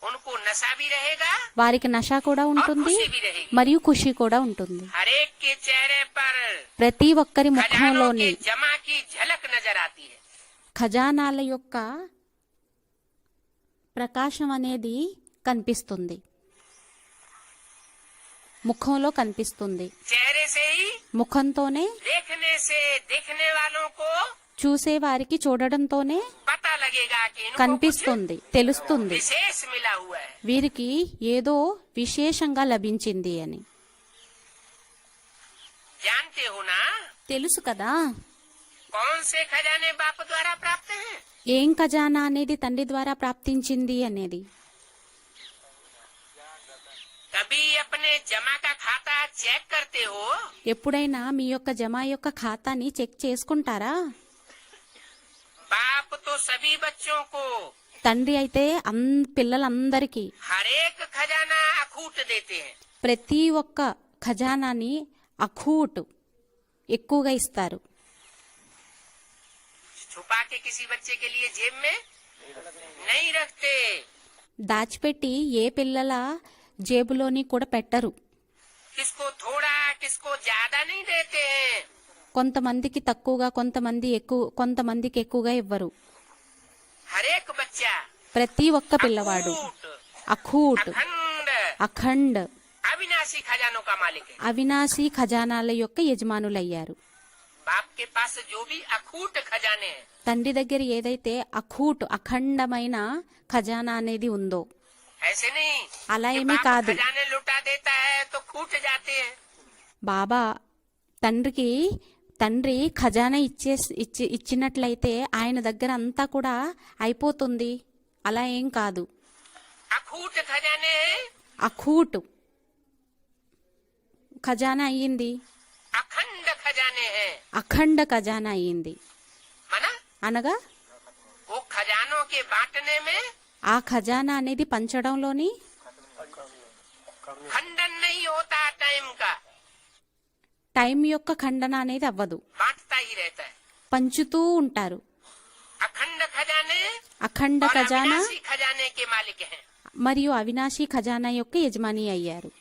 उनको नशा भी रहेगा వారికి నశ కూడా और ఉంటుంది, खुशी भी रहेगी. మరియు ఖుషి కూడా ఉంటుంది. हर एक के चेहरे पर ప్రతి ఒక్కరి खजानों ముఖంలోని की जमा की झलक नजर आती है. ఖజానాల యొక్క ప్రకాశం అనేది కనిపిస్తుంది, ముఖంలో కనిపిస్తుంది. चेहरे से ही ముఖంతోనే देखने से देखने वालों को చూసే వారికి చూడడంతోనే पता लगेगा कि इनको कुछ కనిపిస్తుంది, తెలుస్తుంది विशेष मिला हुआ है. వీరికి ఏదో విశేషంగా లభించింది అని. जानते हो ना తెలుసు కదా कौन से खजाने बाप द्वारा प्राप्त हैं? ఏం ఖజానా అనేది తండ్రి ద్వారా ప్రాప్తించింది అనేది. कभी अपने जमा का खाता चेक करते हो? ఎప్పుడైనా మీ యొక్క జమ యొక్క ఖాతాని చెక్ చేసుకుంటారా? बाप तो सभी बच्चों को తండ్రి అయితే పిల్లలందరికీ हर एक खजाना अखूट देते हैं. ప్రతి ఒక్క ఖజానాని అఖూట్ ఎక్కువగా ఇస్తారు. छुपा के किसी बच्चे के लिए जेब में नहीं रखते. దాచిపెట్టి ఏ పిల్లల జేబులోని కూడా పెట్టరు. किसको थोड़ा किसको ज्यादा नहीं देते हैं. కొంతమందికి తక్కువగా, కొంతమందికి ఎక్కువగా ఇవ్వరు. हर एक बच्चा ప్రతి ఒక్క పిల్లవాడు అఖూట్, अखंड అఖండ్, अविनाशी खजानों का मालिक है. అవినాశీ ఖజానాల యొక్క యజమానులయ్యారు. बाप के पास जो भी अखूट खजाने हैं తండ్రి దగ్గర ఏదైతే అఖూట్ అఖండమైన ఖజానా అనేది ఉందో ऐसे नहीं అలా कि ఏమీ बाप కాదు. खजाने लुटा देता है तो खूट जाते हैं. బాబా తండ్రి ఖజానా ఇచ్చినట్లయితే ఆయన దగ్గర అంతా కూడా అయిపోతుంది. అలా ఏం కాదు. अखूट खजाने हैं, అఖూట్ ఖజానా అయ్యింది, अखंड खजाने हैं. అఖండ ఖజానా అయ్యింది. माना అనగా वो खजानों के बांटने में ఆ ఖజానా అనేది పంచడంలోని खंडन नहीं होता. टाइम का టైం యొక్క ఖండన అనేది అవ్వదు, बांटता ही रहता है. పంచుతూ ఉంటారు. अखंड खजाने అఖండ और ఖజానా अविनाशी खजाने के मालिक हैं. మరియు అవినాశీ ఖజానా యొక్క యజమాని అయ్యారు.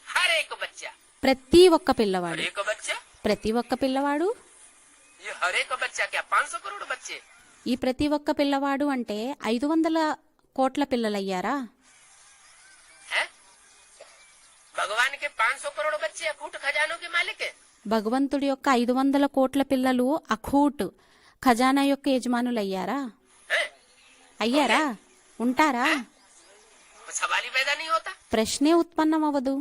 हर एक बच्चा, ప్రతి ఒక్క हर పిల్లవాడు, एक बच्चा, ప్రతి ఒక్క పిల్లవాడు, ये हर एक बच्चा क्या 500 करोड़ बच्चे ఈ ప్రతి ఒక్క పిల్లవాడు అంటే 500 కోట్ల పిల్లలయ్యారా? हैं? भगवान के 500 करोड़ बच्चे अखूट खजानों के मालिक हैं. భగవంతుడి యొక్క 500 కోట్ల పిల్లలు అఖూట్ ఖజానా యొక్క యజమానులయ్యారా? हैं? అయ్యారా? ఉంటారా? तो सवाल ही पैदा नहीं होता. ప్రశ్నే ఉత్పన్నం అవ్వదు.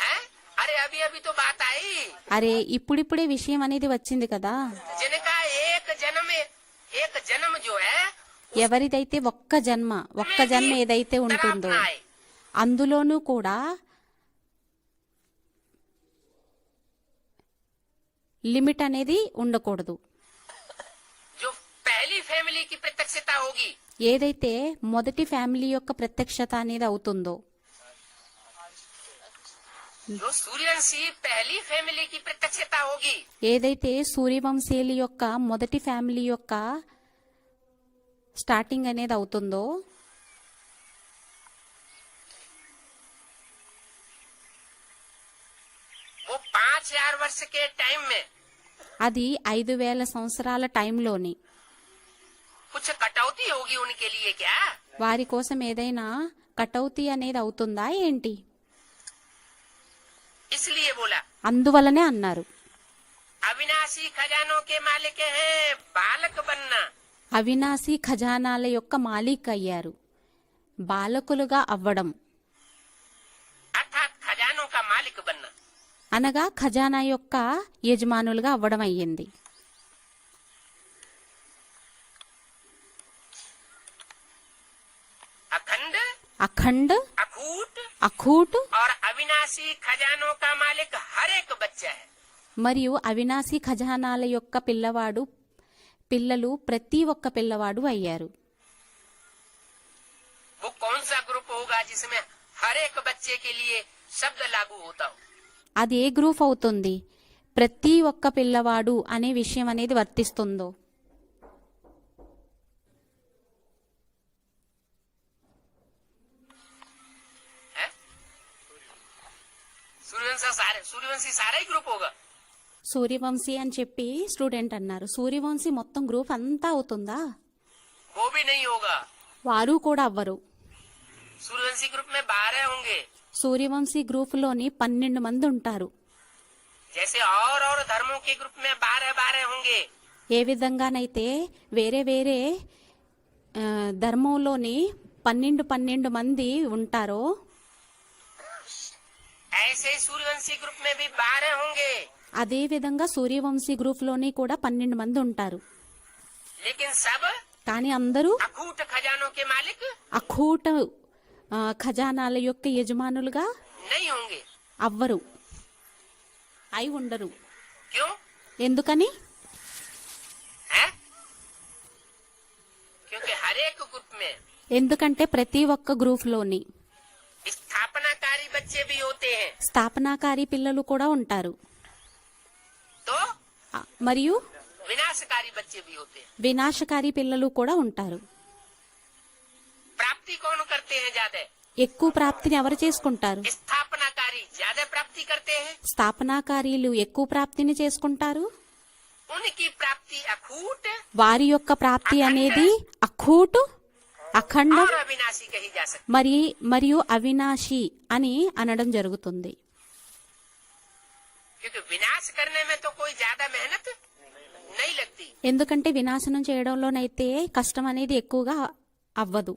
हैं? अरे अभी अभी तो बात आई అరే ఇప్పుడిప్పుడే విషయం అనేది వచ్చింది కదా. जिनका एक जन्म जो है ఎవరిదైతే ఒక్క జన్మ ఏదైతే ఉంటుందో तरफ आए. అందులోనూ కూడా లిమిట్ అనేది ఉండకూడదు. जो पहली फैमिली फैमिली की प्रत्यक्षता होगी, ఏదైతే మొదటి ఫ్యామిలీ యొక్క ప్రత్యక్షత అనేది అవుతుందో, जो सूर्यवंशी पहली फैमिली की प्रत्यक्षता होगी, ఏదైతే సూర్యవంశీయుల యొక్క మొదటి ఫ్యామిలీ యొక్క స్టార్టింగ్ అనేది అవుతుందో, वो 5000 वर्ष के टाइम में అది 5000 సంవత్సరాల టైంలోని कुछ कटौती होगी उनके लिए क्या? వారి కోసం ఏదైనా కటౌతి అనేది అవుతుందా ఏంటి? इसलिए बोला అందువలనే అన్నారు अविनाशी खजानों के मालिक हैं बालक बनना। అవినాశి ఖజానాల యొక్క మాలిక్ అయ్యారు, బాలకులుగా అవ్వడం अर्थात खजानों का मालिक बनना। అనగా ఖజానా యొక్క యజమానులుగా అవ్వడం అయ్యింది. अखंड, అఖండ్, अखूट అఖూట్ और अविनाशी खजानों का मालिक हर एक बच्चा है। మరియు అవినాశి ఖజానాల యొక్క పిల్లలు ప్రతి ఒక్క పిల్లవాడు అయ్యారు. वो कौन सा ग्रुप होगा जिसमें हर एक बच्चे के लिए शब्द लागू होता हो? అది ఏ గ్రూప్ అవుతుంది ప్రతి ఒక్క పిల్లవాడు అనే విషయం అనేది వర్తిస్తుందో? है? सूर्यवंशी सारा ही ग्रुप होगा। సూర్యవంశీ అని చెప్పి స్టూడెంట్ అన్నారు. సూర్యవంశీ మొత్తం గ్రూప్ అంతా అవుతుందా? वो भी नहीं होगा। వారు కూడా అవ్వరు. सूर्यवंशी ग्रुप में 12 होंगे, సూర్యవంశీ గ్రూపులోని 12 మంది ఉంటారు. जैसे और धर्मों के ग्रुप में 12 होंगे। ఏ విధంగానైతే వేరే వేరే ధర్మంలోని 12 మంది ఉంటారో, ऐसे सूर्यवंशी ग्रुप में भी 12 होंगे। అదే విధంగా సూర్యవంశీ గ్రూప్లోని కూడా 12 మంది ఉంటారు. लेकिन सब కానీ అందరూ अखूट खजानों के मालिक అఖూట ఖజానాల యొక్క యజమానులుగా नहीं होंगे। అవ్వరు, అయి ఉండరు. क्यों? ఎందుకని? है? क्योंकि हर एक ग्रुप में ఎందుకంటే ప్రతి ఒక్క గ్రూప్లోని स्थापनाकारी बच्चे भी होते हैं। స్థాపనాకారి పిల్లలు కూడా ఉంటారు, तो మరియు विनाशकारी बच्चे भी होते हैं। వినాశకారి పిల్లలు కూడా ఉంటారు. प्राप्ति कौन करते हैं ज्यादा? ఎక్కువ ప్రాప్తిని ఎవరు చేసుకుంటారు? स्थापनाकारी ज्यादा प्राप्ति करते हैं। స్థాపనాకారీలు ఎక్కువ ప్రాప్తిని చేసుకుంటారు. उनकी प्राप्ति अखूट వారి యొక్క ప్రాప్తి అనేది అఖూటు, అఖండం और अविनाशी कही जा सकती। మరియు అవినాశి అని అనడం జరుగుతుంది. क्योंकि विनाश करने में तो कोई ज्यादा मेहनत नहीं लगती। ఎందుకంటే వినాశనం చేయడంలోనైతే కష్టం అనేది ఎక్కువగా అవ్వదు.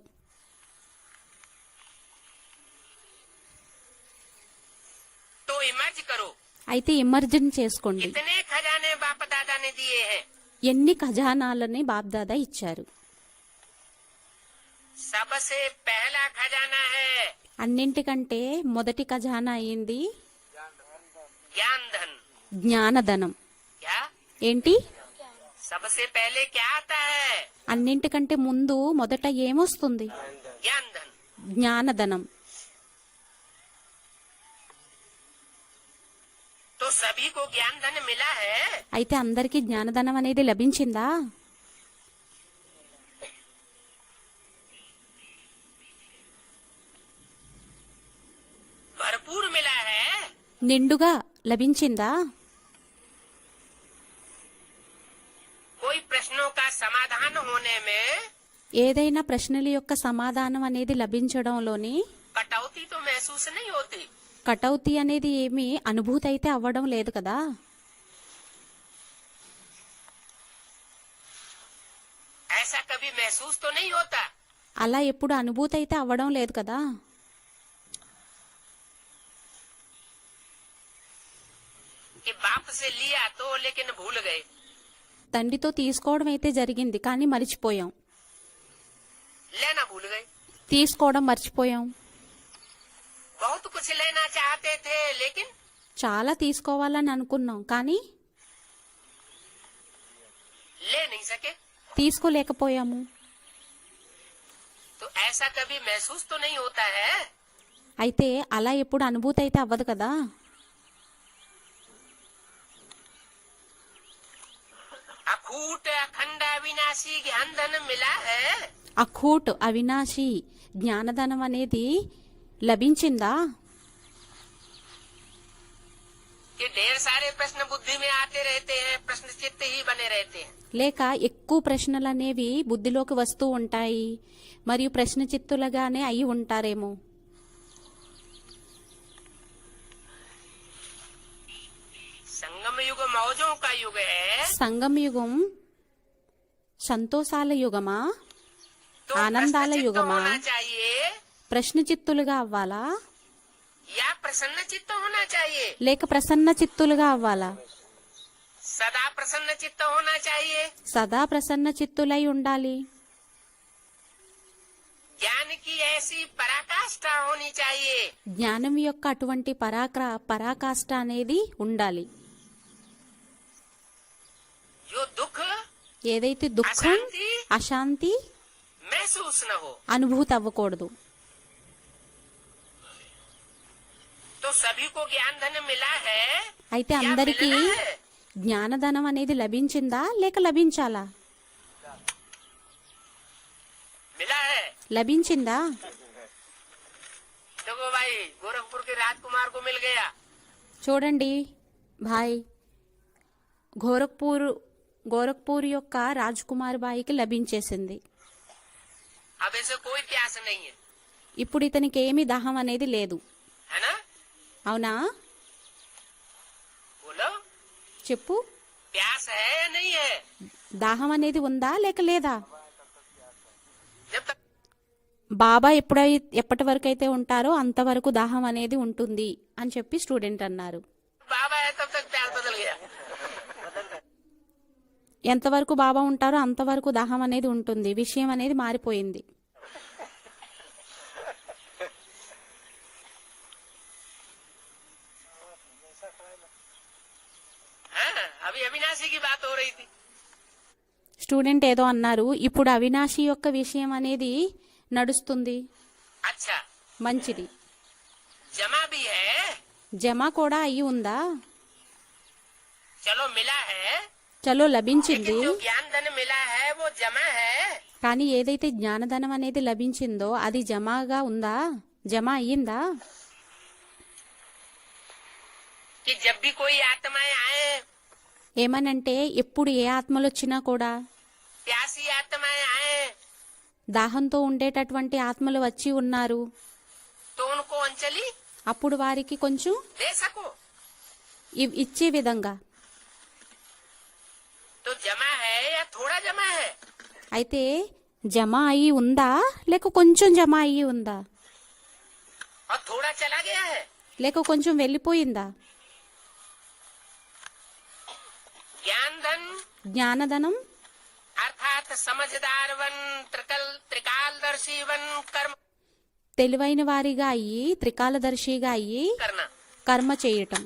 तो इमर्ज करो అయితే ఇమర్జన్ చేసుకోండి. कितने खजाने बाप दादा ने दिए हैं। ఎన్ని ఖజానాలని బాప్దాదా ఇచ్చారు? सबसे पहला खजाना है అన్నింటికంటే మొదటి ఖజానా అయింది ज्ञान धन। జ్ఞానధనం. क्या ఏంటి? सबसे पहले क्या आता है? అన్నింటికంటే ముందు మొదట ఏమొస్తుంది? ज्ञान धन। జ్ఞానధనం. तो सभी को ज्ञान धन मिला है। అయితే అందరికీ జ్ఞానధనం అనేది లభించిందా? भरपूर मिला है। నిండుగా లభించిందా? कोई प्रश्नों का समाधान होने में ఏదైనా ప్రశ్నల యొక్క సమాధానం అనేది లభించడంలోని कटौती तो महसूस नहीं होती। కటౌతి అనేది ఏమీ అనుభూతి అయితే అవ్వడం లేదు కదా. ऐसा कभी महसूस तो नहीं होता। అలా ఎప్పుడు అనుభూతి అయితే అవ్వడం లేదు కదా. कि बाप से लिया तो लेकिन भूल गए। తండ్రితో తీసుకోవడం అయితే జరిగింది, కానీ మర్చిపోయాం. लेना भूल गए। తీసుకోవడం మర్చిపోయాం. बहुत कुछ लेना चाहते थे लेकिन చాలా తీసుకోవాలని అనుకున్నాం, కానీ ले नहीं सके। తీసుకోలేకపోయాము. तो ऐसा कभी महसूस तो नहीं होता है అయితే అలా ఎప్పుడు అనుభూతి అయితే అవ్వదు కదా. अखूट अखंड अविनाशी ज्ञान धन मिला है అఖూట్ అవినాశి జ్ఞానధనం అనేది లభించిందా? कि ढेर सारे प्रश्न बुद्धि में आते रहते हैं, प्रश्न चित्त ही बने रहते हैं. లేక ఎక్కువ ప్రశ్నలు అనేవి బుద్ధిలోకి వస్తూ ఉంటాయి మరియు ప్రశ్న చిత్తులుగానే అయి ఉంటారేమో. संगम युग मौजों का युग है. సంగమ యుగం సంతోషాల యుగమా, तो ఆనందాల प्रश्न चित्त యుగమా, होना चाहिए ప్రశ్న చిత్తులుగా అవ్వాలా या प्रसन्न चित्त होना चाहिए. లేక ప్రసన్న చిత్తులుగా అవ్వాలా? सदा प्रसन्न चित्त होना चाहिए. సదా ప్రసన్న చిత్తులై ఉండాలి. ज्ञान की ऐसी पराकाष्ठा होनी चाहिए జ్ఞానం యొక్క అటువంటి పరాకాష్ఠ అనేది ఉండాలి. जो दुख ఏదైతే దుఃఖం अशांति అశాంతి महसूस न हो. అనుభూతి అవ్వకూడదు. तो सभी को ज्ञान धन मिला है అయితే या అందరికీ मिलना है? జ్ఞానధనం అనేది లభించిందా లేక లభించాలా? मिला है. లభించిందా? देखो भाई गोरखपुर के राजकुमार को मिल गया. చూడండి భాయ్, గోరఖ్పూర్ యొక్క రాజ్ కుమార్ బాయికి లభించేసింది. अब ऐसे कोई प्यास नहीं है, ఇప్పుడు ఇతనికి ఏమీ దాహం అనేది లేదు. है ना? అవునా? बोलो చెప్పు, प्यास है या नहीं है? దాహం అనేది ఉందా లేక లేదా? जब तक బాబా ఎప్పటి వరకు అయితే ఉంటారో అంతవరకు దాహం అనేది ఉంటుంది అని చెప్పి స్టూడెంట్ అన్నారు. बाबा है तब तक प्यास बदल गया. ఎంతవరకు బాబా ఉంటారో అంతవరకు దాహం అనేది ఉంటుంది. విషయం అనేది మారిపోయింది. हाँ, अभी अविनाशी की बात हो रही थी. స్టూడెంట్ ఏదో అన్నారు, ఇప్పుడు అవినాశి యొక్క విషయం అనేది నడుస్తుంది. अच्छा, మంచిది. जमा भी है. జమ కూడా అయి ఉందా? चलो मिला है, చలో లభించింది. लेकिन जो ज्ञान धन मिला है वो जमा है. కానీ ఏదైతే జ్ఞానధనం అనేది లభించిందో అది జమాగా ఉందా? జమ అయ్యిందా? कि जब भी कोई आत्माएं आए, ఏమనంటే ఎప్పుడు ఏ ఆత్మలు వచ్చినా కూడా, प्यासी आत्माएं आए, దాహంతో ఉండేటటువంటి ఆత్మలు వచ్చి ఉన్నారు, तो उनको अंजलि అప్పుడు వారికి కొంచెం दे सको. ఇచ్చే విధంగా. तो जमा है या थोड़ा जमा है? అయితే జమ అయి ఉందా లేక కొంచెం జమ అయి ఉందా और थोड़ा चला गया है. లేక కొంచెం వెళ్ళిపోయిందా? ज्ञान धन జ్ఞానధనం अर्थात समझदार वन, त्रिकालदर्शी वन, कर्म తెలివైన వారిగా అయ్యి త్రికాలదర్శిగా అయ్యి करना. కర్మ చేయటం.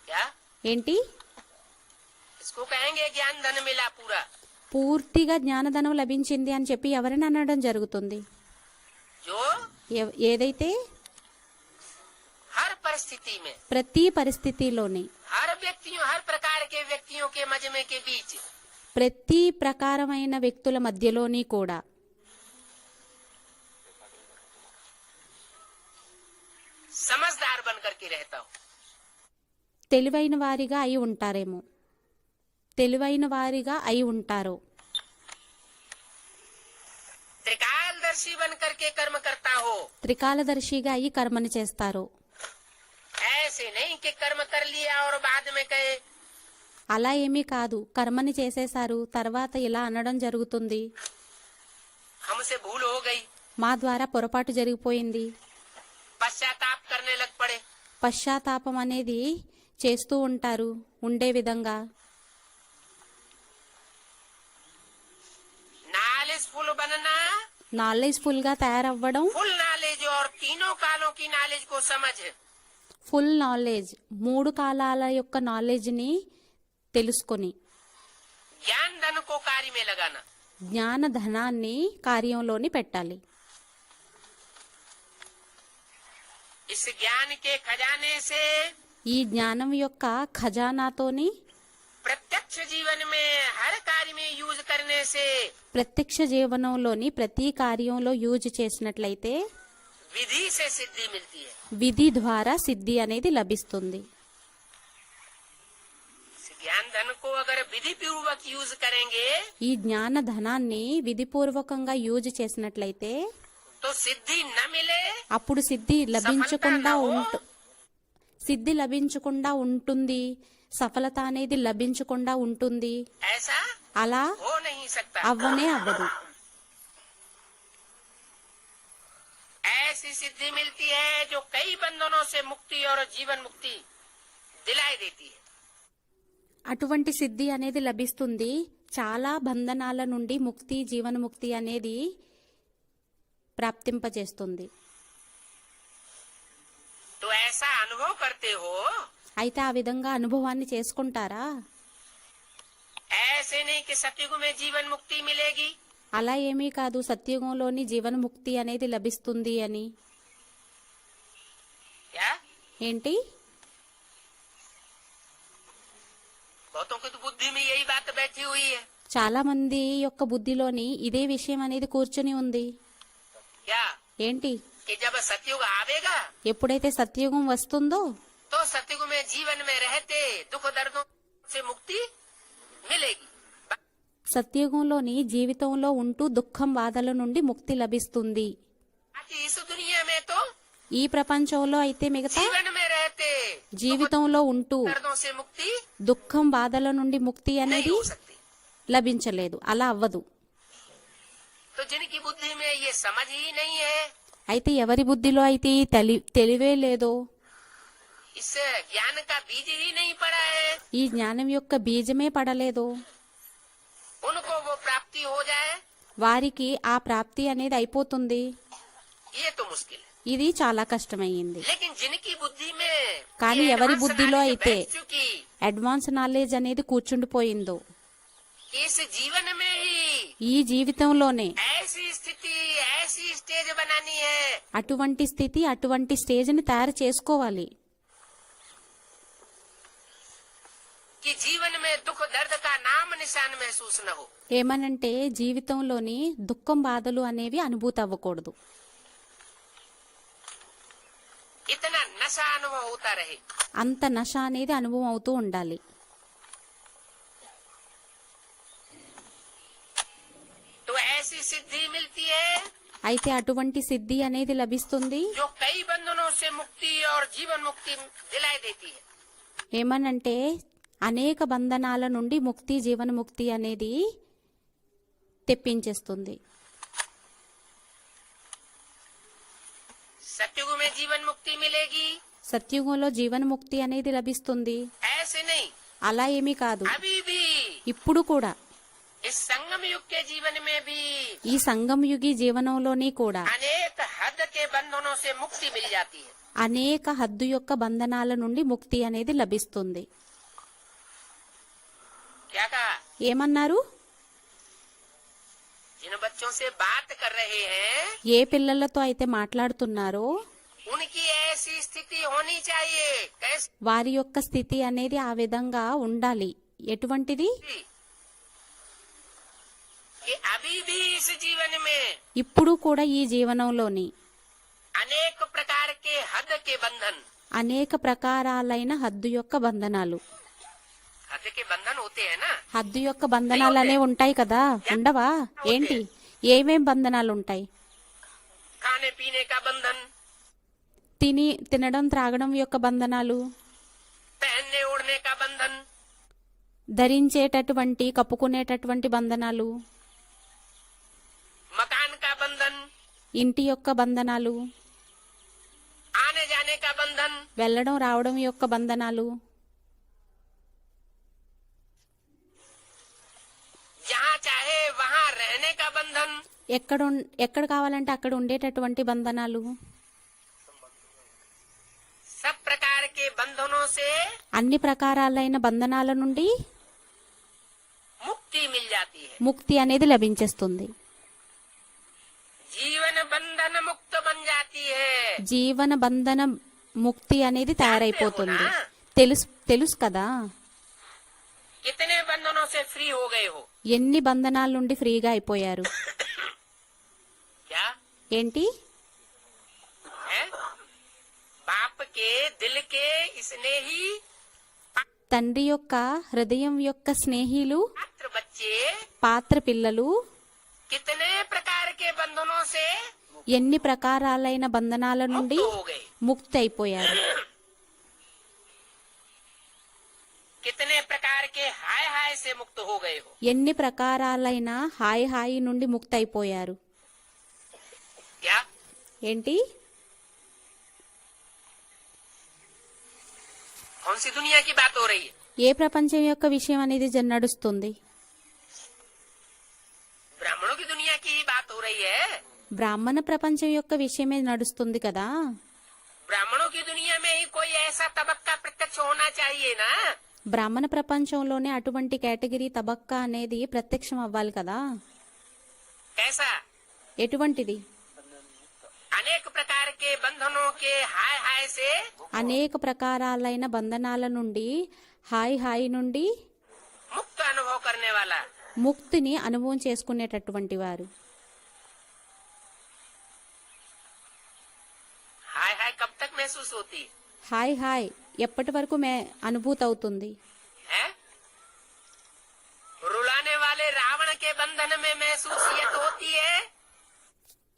क्या ఏంటి? इसको कहेंगे ज्ञान धन मिला पूरा. పూర్తిగా జ్ఞానధనం లభించింది అని చెప్పి ఎవరిని అనడం జరుగుతుంది? जो ఏదైతే हर परिस्थिति में, ప్రతి పరిస్థితిలోని हर व्यक्तियों, हर प्रकार के व्यक्तियों के मजमे के बीच ప్రతి ప్రకారమైన వ్యక్తుల మధ్యలోని కూడా समझदार बन करके रहता हूँ. తెలివైన వారిగా అయి ఉంటారేమో, తెలివైన వారిగా అయి ఉంటారో, त्रिकालदर्शी बन करके कर्म करता हो. త్రికాలదర్శిగా అయి కర్మని చేస్తారో. ऐसे नहीं कि कर्म कर लिया और बाद में कहे అలా ఏమీ కాదు, కర్మని చేసేశారు తర్వాత ఇలా అనడం జరుగుతుంది, हमसे भूल हो गई, మా ద్వారా పొరపాటు జరిగిపోయింది. पश्चाताप करने लग पड़े. పశ్చాత్తాపం అనేది చేస్తూ ఉంటారు ఉండే విధంగా. नॉलेजफुल बनना, నాలెడ్జ్ఫుల్ గా తయారవ్వడం, फुल नॉलेज और तीनों कालों की नॉलेज को समझ. ఫుల్ నాలెడ్జ్, 3 కాలాల యొక్క నాలెడ్జ్ ని తెలుసుకొని, ज्ञान धन को कार्य में लगाना। జ్ఞాన ధనాన్ని కార్యంలోని పెట్టాలి. इस ज्ञान के खजाने से ఈ జ్ఞానం యొక్క ఖజానాతోని प्रत्यक्ष जीवन में हर कार्य में यूज करने से ప్రత్యక్ష జీవనంలోని ప్రతి కార్యంలో యూజ్ చేసినట్లయితే विधि से सिद्धि मिलती है। విధి ద్వారా సిద్ధి అనేది లభిస్తుంది. इस ज्ञान धन को अगर विधि पूर्वक यूज करेंगे ఈ జ్ఞాన ధనాన్ని విధిపూర్వకంగా యూజ్ చేసినట్లయితే तो सिद्धि न मिले అప్పుడు సిద్ధి లభించకుండా ఉంటుంది, సఫలత అనేది లభించకుండా ఉంటుంది. ऐसा అలా हो नहीं सकता। అవ్వనే అవ్వదు. ऐसी सिद्धि मिलती है जो कई बंधनों से मुक्ति और जीवन मुक्ति दिलाई देती है। అటువంటి సిద్ధి అనేది లభిస్తుంది. చాలా బంధనాల నుండి ముక్తి, జీవన్ముక్తి అనేది ప్రాప్తింపజేస్తుంది. तो ऐसा अनुभव करते हो, అయితే ఆ విధంగా అనుభవాన్ని చేసుకుంటారా? ऐसे नहीं कि सतयुग में जीवन मुक्ति मिलेगी। అలా ఏమీ కాదు సత్యుగంలోని జీవన్ముక్తి అనేది లభిస్తుంది అని. क्या ఏంటి? बहुतों की तो बुद्धि में यही बात बैठी हुई है। చాలా మంది యొక్క బుద్ధిలోని ఇదే విషయం అనేది కూర్చుని ఉంది. क्या ఏంటి? कि जब सतयुग आवेगा ఎప్పుడైతే సత్యుగం వస్తుందో तो सतयुग में जीवन में रहते दुख दर्दों से मुक्ति मिलेगी। సత్యుగంలోని జీవితంలో ఉంటూ దుఃఖం, బాధల నుండి ముక్తి లభిస్తుంది. बाकी इस दुनिया में तो ఈ ప్రపంచంలో అయితే మిగతా जीवन में रहते జీవితంలో ఉంటూ दर्दों से मुक्ति దుఃఖం, బాధల నుండి ముక్తి नहीं అనేది हो सकती। లభించలేదు. అలా అవ్వదు. तो जिनकी बुद्धि में ये समझ ही नहीं है, అయితే ఎవరి బుద్ధిలో అయితే ఈ తెలివే లేదో, इस ज्ञान का बीज ही नहीं पड़ा है, ఈ జ్ఞానం యొక్క బీజమే పడలేదో उनको वो प्राप्ति हो जाए వారికి ఆ ప్రాప్తి అనేది అయిపోతుంది. ये तो मुश्किल है। ఇది చాలా కష్టమయ్యింది. लेकिन जिनकी बुद्धि में కానీ ये ఎవరి advanced బుద్ధిలో knowledge అయితే बैठ चुकी, అడ్వాన్స్ నాలెడ్జ్ అనేది కూర్చుండిపోయిందో इस जीवन में ही ఈ జీవితంలోనే ऐसी स्थिति ऐसी स्टेज बनानी है అటువంటి స్థితి, అటువంటి స్టేజ్ని తయారు చేసుకోవాలి. कि जीवन में दुख दर्द का नाम निशान महसूस न हो। ఏమనంటే జీవితంలోని దుఃఖం, బాధలు అనేవి అనుభూతి అవ్వకూడదు. इतना नशा अनुभव होता रहे। అంత నశ అనేది అనుభవం అవుతూ ఉండాలి. तो ऐसी सिद्धि मिलती है అయితే అటువంటి సిద్ధి అనేది లభిస్తుంది. जो कई बंधनों से मुक्ति और जीवन मुक्ति दिलाई देती है। ఏమనంటే అనేక బంధనాల నుండి ముక్తి, జీవన్ముక్తి అనేది తెప్పించేస్తుంది. सतयुग में जीवन मुक्ति मिलेगी సత్యుగంలో జీవన్ముక్తి అనేది లభిస్తుంది. ऐसे नहीं, అలా ఏమీ కాదు. अभी भी ఇప్పుడు కూడా इस संगम युग के जीवन में भी ఈ సంగం యుగి జీవనంలోని కూడా अनेक हद के बंधनों से मुक्ति मिल जाती है। అనేక హద్దు యొక్క బంధనాల నుండి ముక్తి అనేది లభిస్తుంది. क्या कहा? ఏమన్నారు? जिन बच्चों से बात कर रहे हैं ఏ పిల్లలతో అయితే మాట్లాడుతున్నారో उनकी ऐसी स्थिति होनी चाहिए। कैसी? వారి యొక్క స్థితి అనేది ఆ విధంగా ఉండాలి. ఎటువంటిది? कि अभी भी इस जीवन में ఇప్పుడు కూడా ఈ జీవనంలోని अनेक प्रकार के हद के बंधन, అనేక ప్రకారాలైన హద్దు యొక్క బంధనాలు, हद के बंधन होते हैं ना, హద్దు యొక్క బంధనాలు అనేవి ఉంటాయి కదా, ఉండవా? ఏంటి? ఏమేం బంధనాలు ఉంటాయి? खाने पीने का बंधन, తినడం, త్రాగడం యొక్క బంధనాలు, पहनने ओढ़ने का बंधन, ధరించేటటువంటి, కప్పుకునేటటువంటి బంధనాలు, मकान का बंधन, ఇంటి యొక్క బంధనాలు, आने जाने का बंधन, వెళ్ళడం రావడం యొక్క బంధనాలు, जहाँ चाहे वहाँ रहने का बंधन, ఎక్కడ కావాలంటే అక్కడ ఉండేటటువంటి బంధనాలు, सब प्रकार के बंधनों से అన్ని ప్రకారాలైన బంధనాల నుండి मुक्ति मिल जाती है। ముక్తి అనేది లభించేస్తుంది. जीवन बंधन मुक्त बन जाती है। జీవన బంధన ముక్తి అనేది తయారైపోతుంది. తెలుసు కదా, कितने बंधनों से फ्री हो गए हो? ఎన్ని బంధనాల నుండి ఫ్రీగా అయిపోయారు. क्या ఏంటి? है? बाप के दिल के स्नेही తండ్రి యొక్క హృదయం యొక్క స్నేహిలు छात्र बच्चे పాత్ర పిల్లలు कितने प्रकार के बंधनों से ఎన్ని ప్రకారాలైన బంధనాల నుండి मुक्त हो गए? ముక్తి అయిపోయారు. कितने प्रकार के हाय हाय से मुक्त हो गए हो? ఎన్ని ప్రకారాలైన హాయి హాయి నుండి ముక్తి అయిపోయారు. क्या ఏంటి? कौन सी दुनिया की बात हो रही है? ఏ ప్రపంచం యొక్క విషయం అనేది నడుస్తుంది? ब्राह्मणों की दुनिया की ही बात हो रही है। బ్రాహ్మణ ప్రపంచం యొక్క విషయమే నడుస్తుంది కదా. ब्राह्मणों की दुनिया में ही कोई ऐसा तबक्का प्रत्यक्ष होना चाहिए ना। బ్రాహ్మణ ప్రపంచంలోనే అటువంటి కేటగిరీ తబక్కా అనేది ప్రత్యక్షం అవ్వాలి కదా. कैसा? ఎటువంటిది? अनेक प्रकार के बंधनों के हाय हाय से అనేక ప్రకారాలైన బంధనాల నుండి హాయి హాయి నుండి मुक्त अनुभव करने वाला। ముక్తిని అనుభవం చేసుకునేటటువంటి వారు. हाय हाय कब तक महसूस होती హాయ్ హాయ్ ఎప్పటి వరకు అనుభూతి అవుతుంది? है? रुलाने वाले रावण के बंधन में महसूसियत होती है।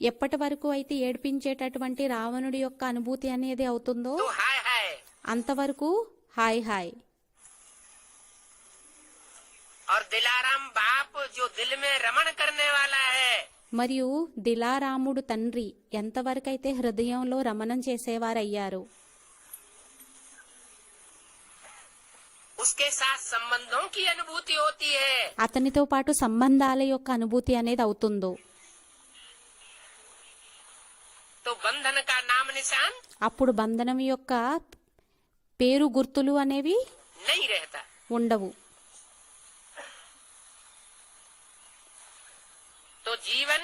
ఎప్పటి వరకు అయితే ఏడ్పించేటటువంటి రావణుడి యొక్క అనుభూతి అనేది అవుతుందో तो हाय हाय। అంతవరకు హాయ్ హాయ్. और दिलाराम बाप जो दिल में रमण करने वाला है, మరియు దిలారాముడు తండ్రి ఎంతవరకైతే హృదయంలో రమణం చేసేవారయ్యారు उसके साथ संबंधों की अनुभूति होती है। అతనితో పాటు సంబంధాల యొక్క అనుభూతి అనేది అవుతుందో तो बंधन का नाम निशान అప్పుడు బంధనం యొక్క పేరు గుర్తులు అనేవి नहीं रहता। ఉండవు. तो जीवन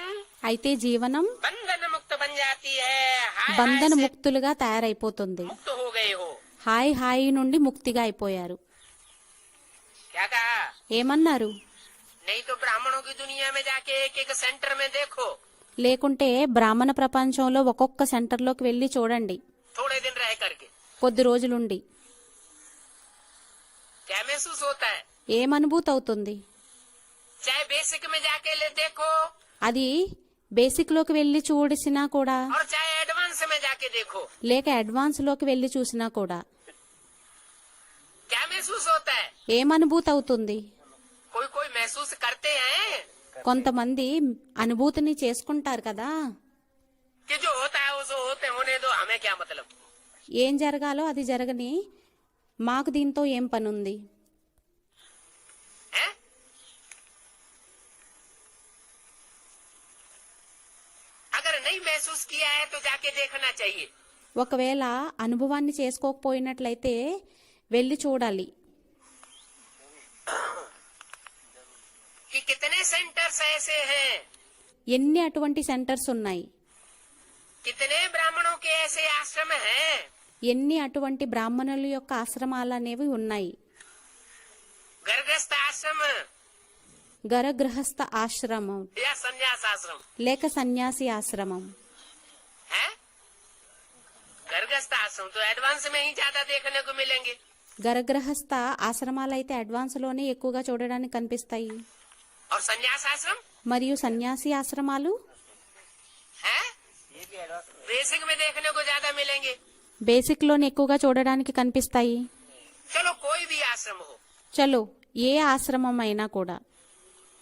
అయితే జీవనం बंधन मुक्त बन जाती है। हाय బంధన हाय से ముక్తులుగా तयाరైపోతుంది. मुक्त हो गए हो। హాయ్ హాయి నుండి ముక్తిగా అయిపోయారు. क्या कहा? ఏమన్నారు? नहीं तो ब्राह्मणों की दुनिया में जाके एक एक सेंटर में देखो, లేకుంటే బ్రాహ్మణ ప్రపంచంలో ఒక్కొక్క సెంటర్లోకి వెళ్లి చూడండి थोड़े दिन रह करके కొద్ది రోజులుండి क्या महसूस होता है? ఏమనుభూతి అవుతుంది? चाहे बेसिक में जाके ले देखो అది బేసిక్ లోకి వెళ్లి చూసినా కూడా और चाहे एडवांस में जाके देखो, లేక అడ్వాన్స్ లోకి వెళ్లి చూసినా కూడా क्या महसूस होता है? ఏమనుభూతి అవుతుంది? कोई कोई महसूस करते हैं కొంతమంది అనుభూతిని చేసుకుంటారు కదా, कि जो होता है उसे होने दो, हमें क्या मतलब। ఏం జరగాలో అది జరగని, మాకు దీంతో ఏం పనుంది. है? अगर नहीं महसूस किया है तो जाके देखना चाहिए। ఒకవేళ అనుభవాన్ని చేసుకోకపోయినట్లయితే వెళ్లి చూడాలి. कि कितने सेंटर्स ऐसे हैं, ఎన్ని అటువంటి సెంటర్స్ ఉన్నాయి, कितने ब्राह्मणों के ऐसे आश्रम हैं, ఎన్ని అటువంటి బ్రాహ్మణుల యొక్క ఆశ్రమాలు అనేవి ఉన్నాయి. गर्भस्थ आश्रम గరగృహస్థ ఆశ్రమం या संन्यास आश्रम లేక సన్యాసి ఆశ్రమం. है। गर्भस्थ आश्रम तो एडवांस में ही ज्यादा देखने को मिलेंगे। గరగృహస్థ ఆశ్రమాలు అయితే అడ్వాన్స్ లోనే ఎక్కువగా చూడడానికి కనిపిస్తాయి. और संन्यास आश्रम మరియు సన్యాసి ఆశ్రమాలు है, बेसिक में देखने को ज्यादा मिलेंगे। బేసిక్ లోనే ఎక్కువగా చూడడానికి కనిపిస్తాయి. चलो कोई भी आश्रम हो, చలో ఏ ఆశ్రమం అయినా కూడా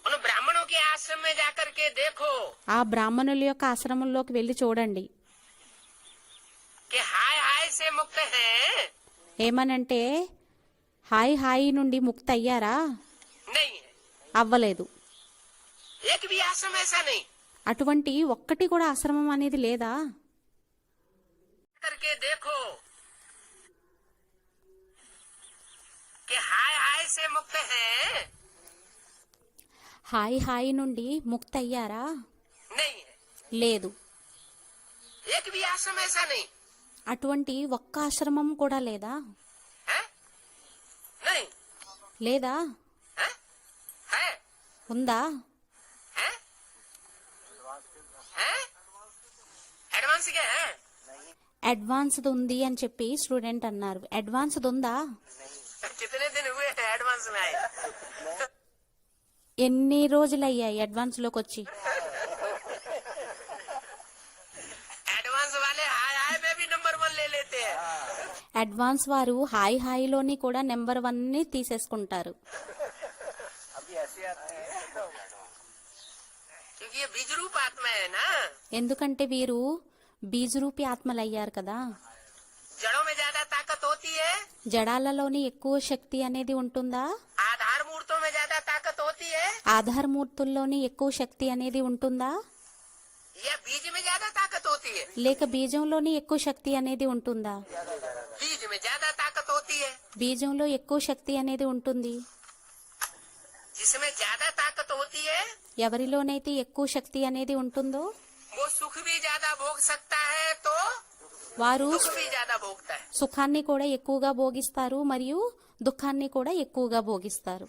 उन ब्राह्मणों के आश्रम में जाकर के देखो ఆ బ్రాహ్మణుల యొక్క ఆశ్రమంలోకి వెళ్లి చూడండి. कि हाय हाय से मुक्त हैं, ఏమనంటే హాయి హాయి నుండి ముక్తి అయ్యారా? नहीं है। అవ్వలేదు. एक भी आश्रम ऐसा नहीं। అటువంటి ఒక్కటి కూడా ఆశ్రమం అనేది లేదా? करके देखो कि हाय हाय से मुक्त हैं, హాయి హాయి నుండి ముక్తి అయ్యారా? नहीं है। లేదు. एक भी आश्रम ऐसा नहीं అటువంటి ఒక్క ఆశ్రమం కూడా లేదా? है। नहीं లేదా? है है ఉందా? है है एडवांस क्या है? అడ్వాన్స్డ్ ఉంది అని చెప్పి స్టూడెంట్ అన్నారు. అడ్వాన్స్డ్ ఉందా? कितने दिन हुए एडवांस में आए? ఎన్ని రోజులు అయ్యాయి అడ్వాన్స్ లోకి వచ్చి? एडवांस वाले हाय हाय में भी नंबर 1 ले लेते हैं। అడ్వాన్స్ వారు హాయి హాయిలోని కూడా నెంబర్ 1 ని తీసేసుకుంటారు. क्योंकि ये बीज रूप आत्मा है ना। ఎందుకంటే వీరు బీజరూపి ఆత్మలు అయ్యారు కదా. जड़ों में ज्यादा ताकत होती है, జడాలలోని ఎక్కువ శక్తి అనేది ఉంటుందా? आधार मूर्तों में ज्यादा ताकत होती है, ఆధారమూర్తుల్లోని ఎక్కువ శక్తి అనేది ఉంటుందా? या बीज में ज्यादा ताकत होती है? లేక బీజంలోని ఎక్కువ శక్తి అనేది ఉంటుందా? बीज में ज्यादा ताकत होती है। బీజంలో ఎక్కువ శక్తి అనేది ఉంటుంది. जिसमें ज्यादा ताकत होती है ఎవరిలోనైతే ఎక్కువ శక్తి అనేది ఉంటుందో वो सुख भी ज्यादा भोग सकता है, तो వారు दुख भी ज्यादा भोगता है। సుఖాన్ని కూడా ఎక్కువగా భోగిస్తారు మరియు దుఃఖాన్ని కూడా ఎక్కువగా భోగిస్తారు.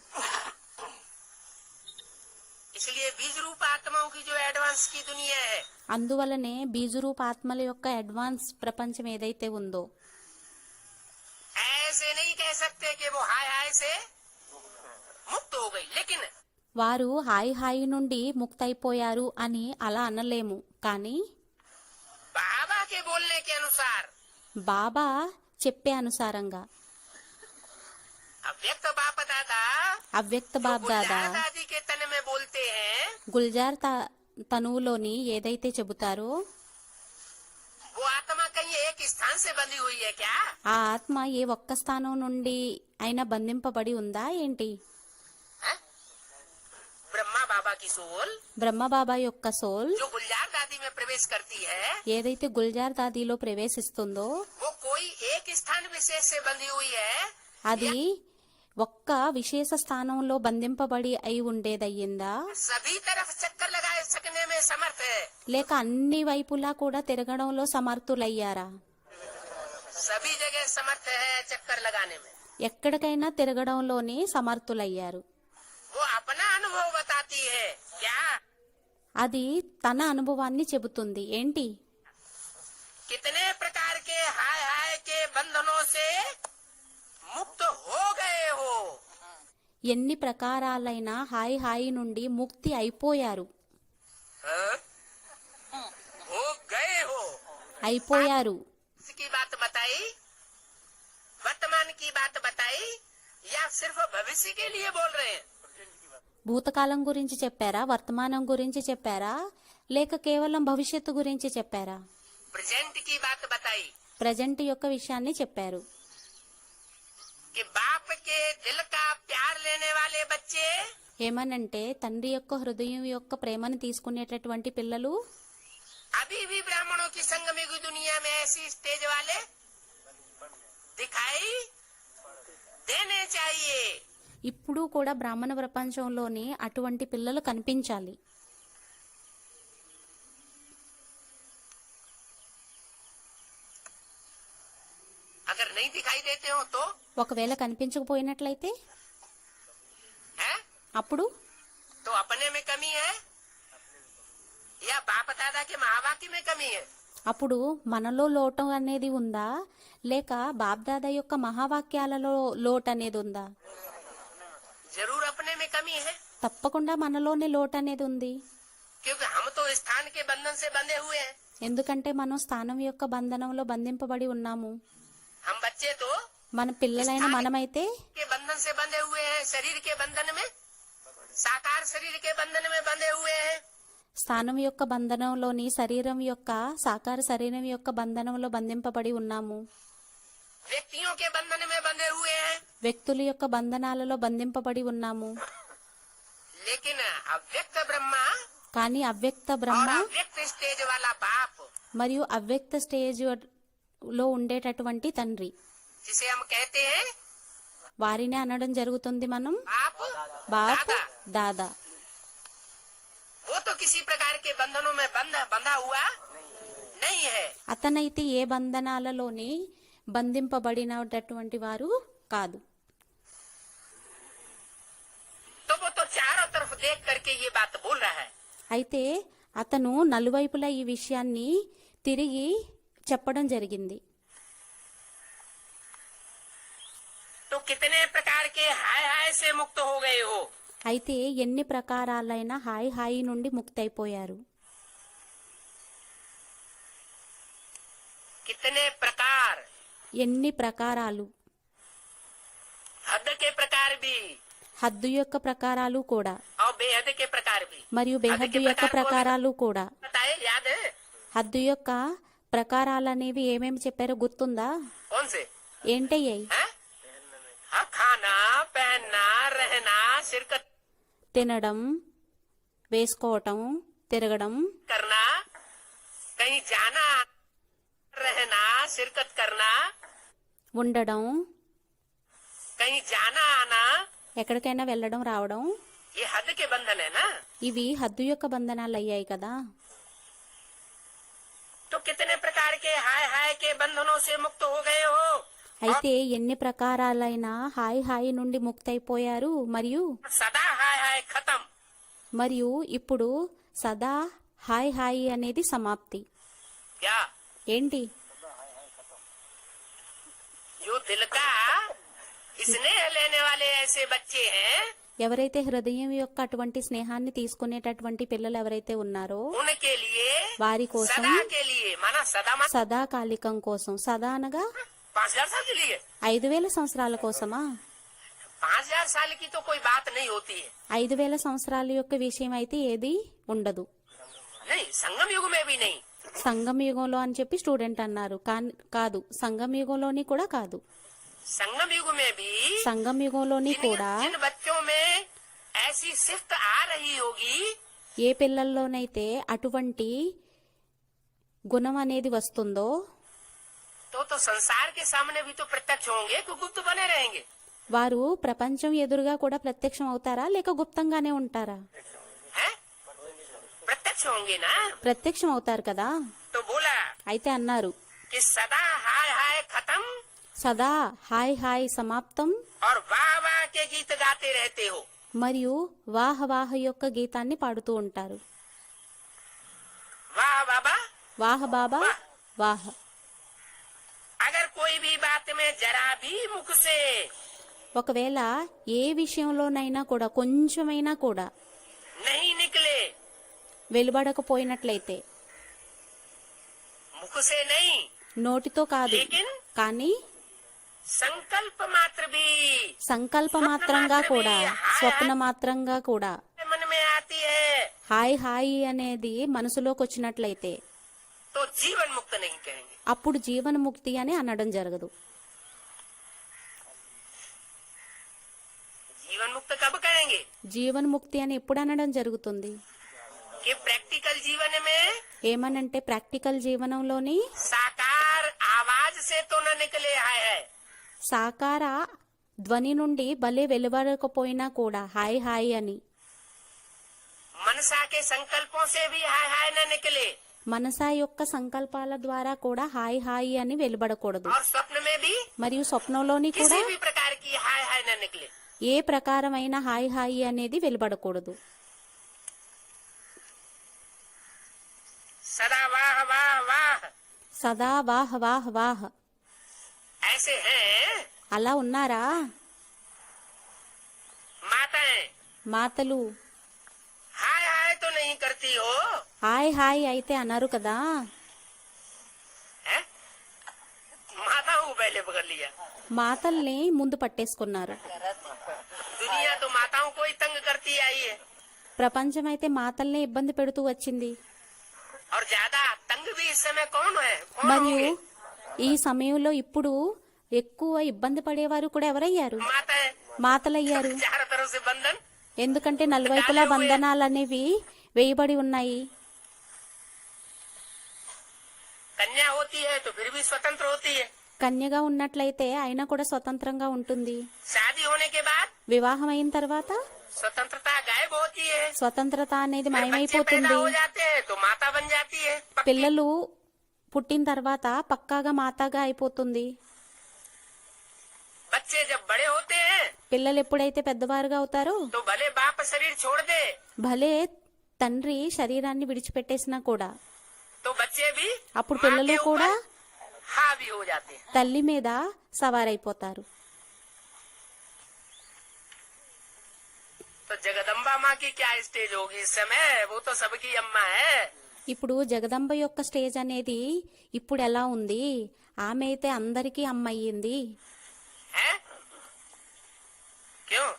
इसलिए बीज रूप आत्माओं की जो एडवांस की दुनिया है, అందువలనే బీజరూప ఆత్మల యొక్క అడ్వాన్స్ ప్రపంచం ఏదైతే ఉందో ऐसे नहीं कह सकते कि वो हाय हाय से मुक्त हो गई, लेकिन వారు హాయి హాయి నుండి ముక్తైపోయారు అని అలా అనలేము. కానీ बाबा के बोलने के अनुसार బాబా చెప్పే అనుసారంగా अव्यक्त बाप दादा అవ్యక్త जो బాబ్ దాదా गुलजार दादी के तन में बोलते हैं, గుల్జార్ తనువులోని ఏదైతే చెబుతారో वो आत्मा कहीं एक स्थान से बंधी हुई है क्या? ఆ ఆత్మ ఏ ఒక్క స్థానం నుండి అయినా బంధింపబడి ఉందా ఏంటి? है? ब्रह्मा बाबा की सोल బ్రహ్మబాబా యొక్క సోల్ जो गुलजार दादी में प्रवेश करती है, ఏదైతే గుల్జార్ దాదిలో ప్రవేశిస్తుందో वो कोई एक स्थान विशेष से बंधी हुई है, అది ఒక్క విశేష స్థానంలో బంధింపబడి అయి ఉండేదయ్యిందా? सभी तरफ चक्कर लगाए सकने में समर्थ है। లేక అన్ని వైపులా కూడా తిరగడంలో సమర్థులయ్యారా? सभी जगह समर्थ है चक्कर लगाने में। ఎక్కడికైనా తిరగడంలోనే సమర్థులయ్యారు. वो अपना अनुभव बताती है क्या? అది తన అనుభవాన్ని చెబుతుంది. ఏంటి? कितने प्रकार के हाय हाय के बंधनों से मुक्त हो गए हो। ఎన్ని ప్రకారాలైన హాయి హాయి నుండి ముక్తి అయిపోయారు. हाँ? हो गए हो। అయిపోయారు. इसकी बात बताई, वर्तमान की बात बताई, या सिर्फ भविष्य के लिए बोल रहे हैं? భూతకాలం గురించి చెప్పారా? వర్తమానం గురించి చెప్పారా? లేక కేవలం భవిష్యత్తు గురించి చెప్పారా? प्रेजेंट की बात बताई ప్రజెంట్ యొక్క విషయాన్ని చెప్పారు. कि बाप के दिल का प्यार लेने वाले बच्चे ఏమనంటే తండ్రి యొక్క హృదయం యొక్క ప్రేమను తీసుకునేటటువంటి పిల్లలు अभी भी ब्राह्मणों की संगमिक दुनिया में ऐसी स्टेज वाले दिखाई देने चाहिए। ఇప్పుడు కూడా బ్రాహ్మణ ప్రపంచంలోని అటువంటి పిల్లలు కనిపించాలి. अगर नहीं दिखाई देते हो तो ఒకవేళ కనిపించకపోయినట్లయితే है అప్పుడు तो अपने में कमी है या बाप दादा के महावाक्य में कमी है? అప్పుడు మనలో లోటు అనేది ఉందా లేక బాబ్దాదా యొక్క మహావాక్యాలలో లోటు అనేది ఉందా? जरूर अपने में कमी है, తప్పకుండా మనలోనే లోటు అనేది ఉంది. क्योंकि हम तो स्थान के बंधन से बंधे हुए हैं। ఎందుకంటే మనం స్థానం యొక్క బంధనంలో బంధింపబడి ఉన్నాము. हम बच्चे तो మన పిల్లలైన మనమైతే के बंधन से बंधे हुए हैं, शरीर के बंधन में, साकार शरीर के बंधन में बंधे हुए हैं। స్థానం యొక్క బంధనంలోని శరీరం యొక్క సాకార శరీరం యొక్క బంధనంలో బంధింపబడి ఉన్నాము. व्यक्तियों के बंधन में बंधे हुए हैं। వ్యక్తుల యొక్క బంధనాలలో బంధింపబడి ఉన్నాము. लेकिन अव्यक्त ब्रह्मा కానీ అవ్యక్త और బ్రహ్మ अव्यक्त स्टेज वाला बाप, మరియు అవ్యక్త స్టేజ్ లో ఉండేటటువంటి తండ్రి, जिसे हम कहते हैं వారిని అనడం జరుగుతుంది మనం बाप బాప్ दादा, దాదా. वो तो किसी प्रकार के बंधनों में बंधा हुआ नहीं है। అతనైతే ఏ బంధనాలలోని బంధింపబడినటువంటి వారు కాదు. तो वो तो चारों तरफ देख करके ये बात बोल रहा है। అయితే అతను నలువైపులా ఈ విషయాన్ని తిరిగి చెప్పడం జరిగింది. तो कितने प्रकार के हाय हाय से मुक्त हो गए हो। అయితే ఎన్ని ప్రకారాలైన హాయి హాయి నుండి ముక్తైపోయారు. कितने प्रकार, ఎన్ని ప్రకారాలు, हद के प्रकार भी హద్దు యొక్క ప్రకారాలు కూడా और बेहद के प्रकार भी। మరియు బేహద్దు యొక్క ప్రకారాలు కూడా. बताए, याद है? హద్దు యొక్క ప్రకారాలనేవి ఏమేమి చెప్పారో గుర్తుందా? कौन से? ఏంటయ్యాయి? हैं? हाँ, खाना, पहनना, रहना, शिरकत తినడం, వేసుకోవటం, తిరగడం, करना, कहीं जाना, रहना, शिरकत करना, ఉండడం, कहीं जाना आना, ఎక్కడికైనా వెళ్ళడం రావడం, ये हद के बंधन है ना। ఇవి హద్దు యొక్క బంధనాలు అయ్యాయి కదా. तो कितने प्रकार के हाय हाय के बंधनों से मुक्त हो गए हो। అయితే ఎన్ని ప్రకారాలైన హాయి హాయి నుండి ముక్తైపోయారు మరియు सदा हाय हाय खत्म। మరియు ఇప్పుడు సదా హాయ్ హాయి అనేది సమాప్తి. क्या? ఏంటి? जो दिल का स्नेह लेने वाले ऐसे बच्चे हैं, ఎవరైతే హృదయం యొక్క అటువంటి స్నేహాన్ని తీసుకునేటటువంటి పిల్లలు ఎవరైతే ఉన్నారో उनके लिए వారి కోసం सदा के लिए, माना सदा माना సదాకాలికం కోసం, సదా అనగా 5000 साल के लिए। 5000 సంవత్సరాల కోసమా? 5000 साल की तो कोई बात नहीं होती है। 5000 సంవత్సరాల యొక్క విషయం అయితే ఏది ఉండదు. नहीं, संगम युग में भी नहीं। సంగమ యుగంలో అని చెప్పి స్టూడెంట్ అన్నారు. కాదు, సంగమ యుగంలోని కూడా కాదు. संगम युग में भी సంగమ యుగంలోని కూడా जिन बच्चों में ऐसी सिफ्त आ रही होगी, ఏ పిల్లల్లోనైతే అటువంటి గుణం అనేది వస్తుందో तो संसार के सामने भी तो प्रत्यक्ष होंगे कि गुप्त बने रहेंगे। వారు ప్రపంచం ఎదురుగా కూడా ప్రత్యక్షం అవుతారా లేక గుప్తంగానే ఉంటారా? हैं? प्रत्यक्ष होंगे ना। ప్రత్యక్షం అవుతారు కదా. तो बोला అయితే అన్నారు कि सदा हाय हाय खत्म సదా హాయ్ హాయ్ సమాప్తం और वाह वाह के गीत गाते रहते हो। మరియు వాహ వాహ యొక్క గీతాన్ని పాడుతూ ఉంటారు. वाह बाबा, వాహ బాబా వాహ. अगर कोई भी बात में जरा भी मुख से ఒకవేళ ఏ విషయంలోనైనా కూడా కొంచెమైనా కూడా नहीं निकले, వెలువడకపోయినట్లయితే, मुख से नहीं నోటితో కాదు लेकिन కానీ संकल्प मात्र भी సంకల్ప మాత్రంగా కూడా, స్వప్న మాత్రంగా కూడా मन में आती है, హాయ్ హాయి అనేది మనసులోకి వచ్చినట్లయితే तो जीवन मुक्त नहीं कहेंगे। అప్పుడు జీవన్ముక్తి అని అనడం జరగదు. जीवन मुक्त कब कहेंगे? జీవన్ముక్తి అని ఎప్పుడు అనడం జరుగుతుంది? कि प्रैक्टिकल जीवन में ఏమనంటే ప్రాక్టికల్ జీవనంలోని साकार आवाज से तो न निकले है సాకార ధ్వని నుండి భలే వెలువడకపోయినా కూడా హాయ్ హాయ్ అని, मनसा के संकल्पों से भी हाय हाय न निकले, మనసా యొక్క సంకల్పాల ద్వారా కూడా హాయ్ హాయి అని వెలువడకూడదు. और स्वप्न में भी మరియు స్వప్నంలోని కూడా किसी भी प्रकार की हाय हाय न निकले। ఏ ప్రకారమైన హాయ్ హాయి అనేది వెలువడకూడదు. सदा वाह वाह वाह సదా వాహ వాహ వాహ. ऐसे हैं అలా ఉన్నారా माताएं, మాతలు? हाय हाय तो नहीं करती हो, హాయ్ హాయ్ అయితే అన్నారు కదా. हैं? माताओं को पहले पकड़ लिया। మాతల్ని ముందు పట్టేసుకున్నారు. दुनिया तो माताओं को ही तंग करती आई है, ప్రపంచం అయితే మాతల్ని ఇబ్బంది పెడుతూ వచ్చింది. और ज्यादा तंग भी इस समय कौन है? कौन మరియు होंगे? ఈ సమయంలో ఇప్పుడు ఎక్కువ ఇబ్బంది పడేవారు కూడా ఎవరయ్యారు? माताएं, మాతలయ్యారు. चारों तरफ से बंधन, ఎందుకంటే నలువైపులా బంధనాలు అనేవి వేయబడి ఉన్నాయి. कन्या होती है तो फिर भी स्वतंत्र होती है, కన్యగా ఉన్నట్లయితే అయినా కూడా స్వతంత్రంగా ఉంటుంది. शादी होने के बाद వివాహం అయిన తర్వాత स्वतंत्रता गायब होती होती है। స్వతంత్రత అనేది फिर बच्चे पैदा మాయమైపోతుంది. हो जाते हैं तो माता बन जाती है पक्की। పిల్లలు పుట్టిన తర్వాత పక్కాగా మాతాగా అయిపోతుంది. बच्चे जब बड़े होते हैं పిల్లలు ఎప్పుడైతే పెద్దవారుగా అవుతారో तो भले बाप शरीर छोड़ दे భలే తండ్రి శరీరాన్ని విడిచిపెట్టేసినా కూడా तो बच्चे भी అప్పుడు माँ పిల్లలు के కూడా ऊपर हावी हो जाते हैं। తల్లి మీద సవారైపోతారు. तो जगदम्बा माँ की क्या स्टेज होगी इस समय? वो तो सबकी अम्मा है। ఇప్పుడు జగదంబ యొక్క స్టేజ్ అనేది ఇప్పుడు ఎలా ఉంది? ఆమె అయితే అందరికీ అమ్మ అయ్యింది. हैं? क्यों?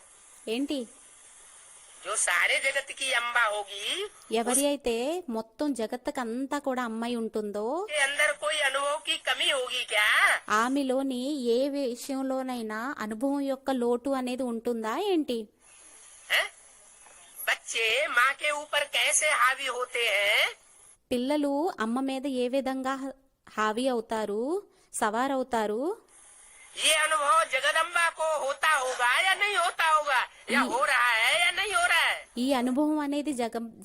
ఏంటి? जो सारे जगत की अम्बा होगी ఎవరి అయితే మొత్తం జగత్తుకంతా కూడా అమ్మాయి ఉంటుందో के अंदर कोई अनुभव की कमी होगी क्या? ఆమెలోని ఏ విషయంలోనైనా అనుభవం యొక్క లోటు అనేది ఉంటుందా ఏంటి? हैं? बच्चे माँ के ऊपर कैसे हावी होते हैं? పిల్లలు అమ్మ మీద ఏ విధంగా హావీ అవుతారు, సవారవుతారు? ये अनुभव जगदम्बा को होता होगा या नहीं होता होगा, या हो रहा है या नहीं हो रहा है? ఈ అనుభవం అనేది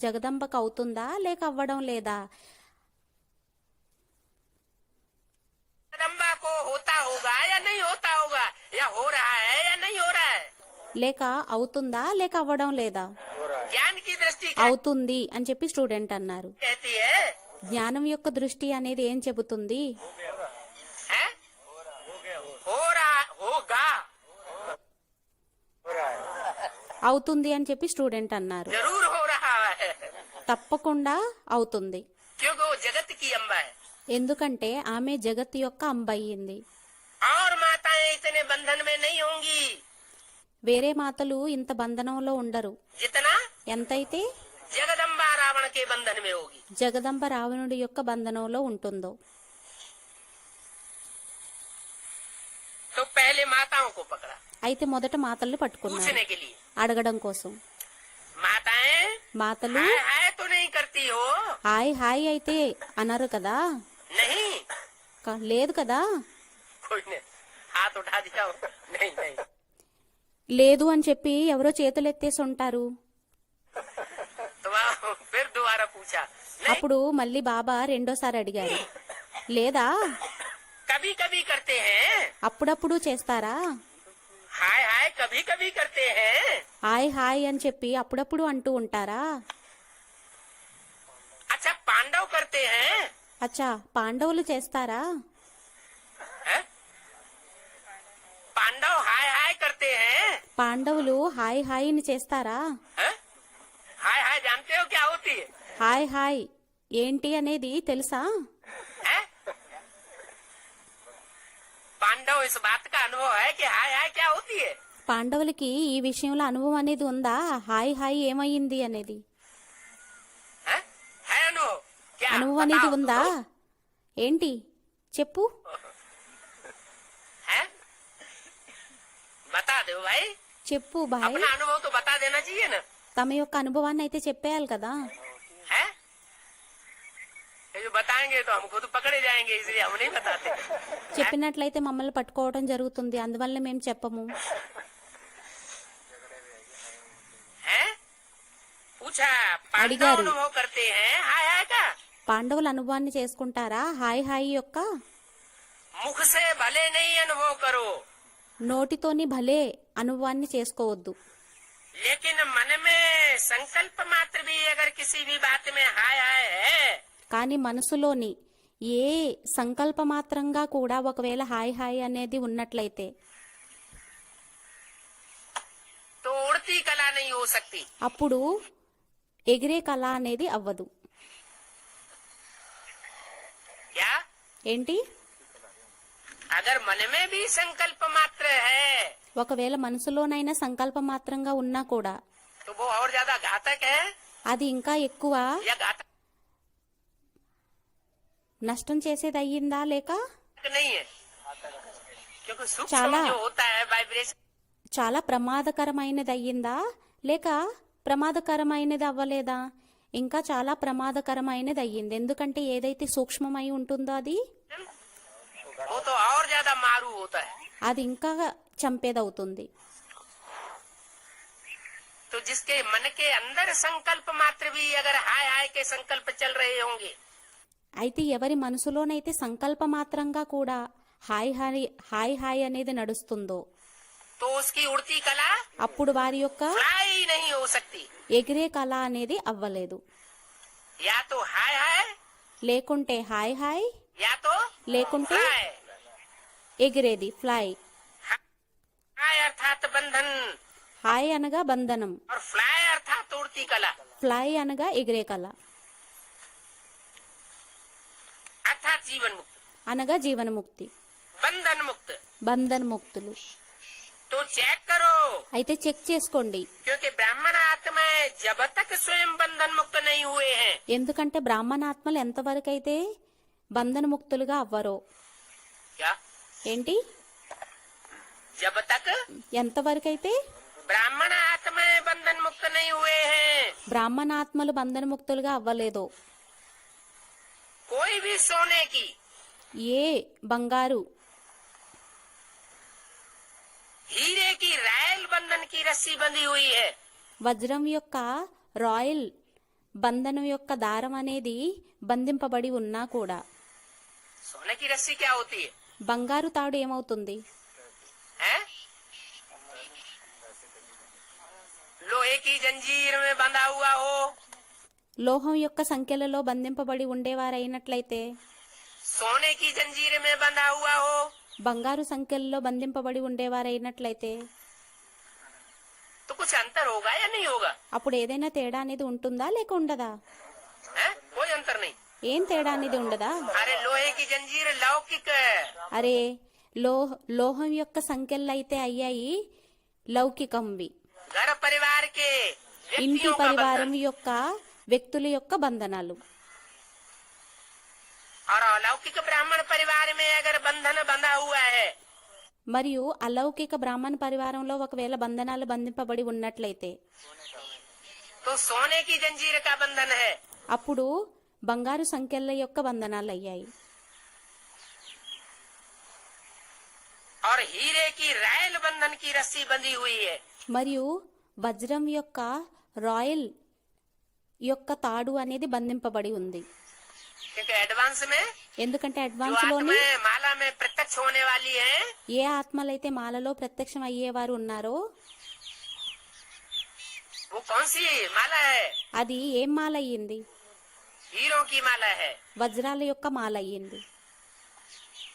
జగదంబకు అవుతుందా లేక అవ్వడం లేదా? जगदम्बा को होता होगा या नहीं होता होगा, या हो रहा है या नहीं हो रहा है? లేక అవుతుందా లేక అవ్వడం లేదా? ज्ञान की दृष्टि क्या అవుతుంది అని చెప్పి స్టూడెంట్ అన్నారు. कहती है? జ్ఞానం యొక్క దృష్టి అనేది ఏం చెబుతుంది? हैं? हो रहा होगा, అవుతుంది అని చెప్పి స్టూడెంట్ అన్నారు. जरूर हो रहा है, తప్పకుండా అవుతుంది. क्योंकि वो जगत की अम्बा है। ఎందుకంటే ఆమె జగత్ యొక్క అంబయ్యింది. और माताएं इतने बंधन में नहीं होंगी వేరే మాతలు ఇంత బంధనంలో ఉండరు जितना ఎంతైతే जगदम्बा रावण के बंधन में होगी। జగదంబ రావణుడి యొక్క బంధనంలో ఉంటుందో. तो पहले माताओं को पकड़ा అయితే మొదట మాతల్ని పట్టుకున్నారు पूछने के लिए। అడగడం కోసం. माताएं మాతలు हाय हाय तो नहीं करती हो? హాయ్ హాయ్ అయితే అన్నారు కదా? नहीं, లేదు కదా? कोई ने हाथ उठा दिया हो? नहीं नहीं। లేదు అని చెప్పి ఎవరో చేతులు ఎత్తేసి ఉంటారు. तो वहाँ फिर दोबारा पूछा, नहीं, అప్పుడు మళ్ళీ బాబా రెండోసారి అడిగారు, లేదా? कभी कभी करते हैं। అప్పుడప్పుడు చేస్తారా? हाय हाय कभी कभी करते हैं। హాయ్ హాయ్ అని చెప్పి అప్పుడప్పుడు అంటూ ఉంటారా? अच्छा पांडव करते हैं? అచ్చా, పాండవులు చేస్తారా? हैं? पांडव हाय हाय करते हैं? పాండవులు హాయ్ హాయ్ని చేస్తారా? हैं? हाय हाय जानते हो क्या होती है? హాయ్ హాయ్ ఏంటి అనేది తెలుసా? हैं? पांडव इस बात का अनुभव है कि हाय हाय क्या होती है? పాండవులకి ఈ విషయంలో అనుభవం అనేది ఉందా? హాయ్ హాయ్ ఏమయ్యింది అనేది हैं? है अनुभव क्या? అనుభవం అనేది बताओ ఉందా? तो। ఏంటి చెప్పు. हैं? बता दो भाई, చెప్పు బాయ్. अपना अनुभव तो बता देना चाहिए ना। తమ యొక్క అనుభవాన్ని అయితే చెప్పేయాలి కదా? है? ये जो बताएंगे तो हम खुद पकड़े जाएंगे, इसलिए हम नहीं बताते। చెప్పినట్లయితే మమ్మల్ని పట్టుకోవడం జరుగుతుంది, అందువల్ల మేము చెప్పము. हैं? पूछा पांडव अडिगारू। अनुभव करते हैं हाय हाय का? పాండవుల అనుభవాన్ని చేసుకుంటారా? హాయ్ హాయ్ యొక్క मुख से भले नहीं अनुभव करो, నోటితోని భలే అనుభవాన్ని చేసుకోవద్దు. लेकिन मन में संकल्प मात्र भी अगर किसी भी बात में हाय हाय है కానీ మనసులోని ఏ సంకల్పమాత్రంగా కూడా ఒకవేళ హాయ్ హాయ్ అనేది ఉన్నట్లయితే तो उड़ती कला नहीं हो सकती। అప్పుడు ఎగిరే కళ అనేది అవ్వదు. क्या? ఏంటి? अगर मन में भी संकल्प मात्र है ఒకవేళ మనసులోనైనా సంకల్పమాత్రంగా ఉన్నా కూడా तो वो और ज्यादा घातक है అది ఇంకా ఎక్కువ या घातक నష్టం చేసేది అయ్యిందా లేక नहीं है? क्योंकि सूक्ष्म चाला। जो होता है वाइब्रेशन, చాలా ప్రమాదకరమైనది అయ్యిందా లేక ప్రమాదకరమైనది అవ్వలేదా? ఇంకా చాలా ప్రమాదకరమైనది అయ్యింది. ఎందుకంటే ఏదైతే సూక్ష్మమై ఉంటుందో అది वो तो और ज्यादा मारू होता है। అది ఇంకా చంపేదవుతుంది. तो जिसके मन के अंदर संकल्प मात्र भी अगर हाय हाय के संकल्प चल रहे होंगे, అయితే ఎవరి మనసులోనైతే సంకల్పమాత్రంగా కూడా హాయ్ హాయ్ హాయ్ హాయ్ అనేది నడుస్తుందో तो उसकी उड़ती कला అప్పుడు వారి యొక్క फ्लाई नहीं हो सकती। ఎగిరే కళ అనేది అవ్వలేదు. या तो हाय हाय లేకుంటే హాయ్ హాయ్, या तो లేకుంటే फ्लाई। ఎగిరేది ఫ్లై. हाय अर्थात बंधन హాయ్ అనగా బంధనం, और फ्लाई अर्थात उड़ती कला, ఫ్లై అనగా ఎగిరే కళ, अर्थात जीवन मुक्त, అనగా జీవనముక్తి, बंधन मुक्त। బంధన ముక్తులు. तो चेक करो, అయితే చెక్ చేసుకోండి, क्योंकि ब्राह्मण आत्माएं जब तक स्वयं बंधन मुक्त नहीं हुए हैं, ఎందుకంటే బ్రాహ్మణాత్మలు ఎంతవరకైతే బంధన ముక్తులుగా అవ్వరో. क्या ఏంటి? जब तक ఎంతవరకైతే ब्राह्मण आत्माएं बंधन मुक्त नहीं हुए हैं, బ్రాహ్మణాత్మలు బంధన ముక్తులుగా అవ్వలేదో, कोई भी सोने की ఏ బంగారు, हीरे की रायल बंधन की रस्सी बंधी हुई है, వజ్రం యొక్క రాయల్ బంధనం యొక్క దారం అనేది బంధింపబడి ఉన్నా కూడా सोने की रस्सी क्या होती है? బంగారు తాడు ఏమవుతుంది? हैं? लोहे की जंजीर में बंधा हुआ हो, లోహం యొక్క సంఖ్యలలో బంధింపబడి ఉండేవారైనట్లయితే, सोने की जंजीर में बंधा हुआ हो, బంగారు సంఖ్యలలో బంధింపబడి ఉండేవారైనట్లయితే तो कुछ अंतर होगा या नहीं होगा? అప్పుడు ఏదైనా తేడా అనేది ఉంటుందా లేక ఉండదా? हैं? कोई अंतर नहीं। ఏం తేడా అనేది ఉండదా? अरे लोहे की जंजीर लौकिक, అరే లోహం యొక్క సంఖ్యలు అయితే అయ్యాయి లౌకికంవి, घर परिवार के ఇంటి व्यक्तियों का పరివారం बंधन, యొక్క వ్యక్తుల యొక్క బంధనాలు. और अलौकिक ब्राह्मण परिवार में अगर बंधन बंधा हुआ है, మరియు అలౌకిక బ్రాహ్మణ పరివారంలో ఒకవేళ బంధనాలు బంధింపబడి ఉన్నట్లయితే तो सोने की जंजीर का बंधन है, అప్పుడు బంగారు సంఖ్యల యొక్క బంధనాలు అయ్యాయి. और हीरे की रायल बंधन की रस्सी बंधी हुई है। మరియు వజ్రం యొక్క రాయల్ యొక్క తాడు అనేది బంధింపబడి ఉంది. क्योंकि एडवांस में ఎందుకంటే जो అడ్వాన్స్ లోని आत्माएं माला में प्रत्यक्ष होने वाली है, ఏ ఆత్మలైతే మాలలో ప్రత్యక్షం అయ్యేవారు ఉన్నారో वो कौन सी माला है? అది ఏం మాల అయ్యింది? हीरों की माला है। వజ్రాల యొక్క మాల అయ్యింది.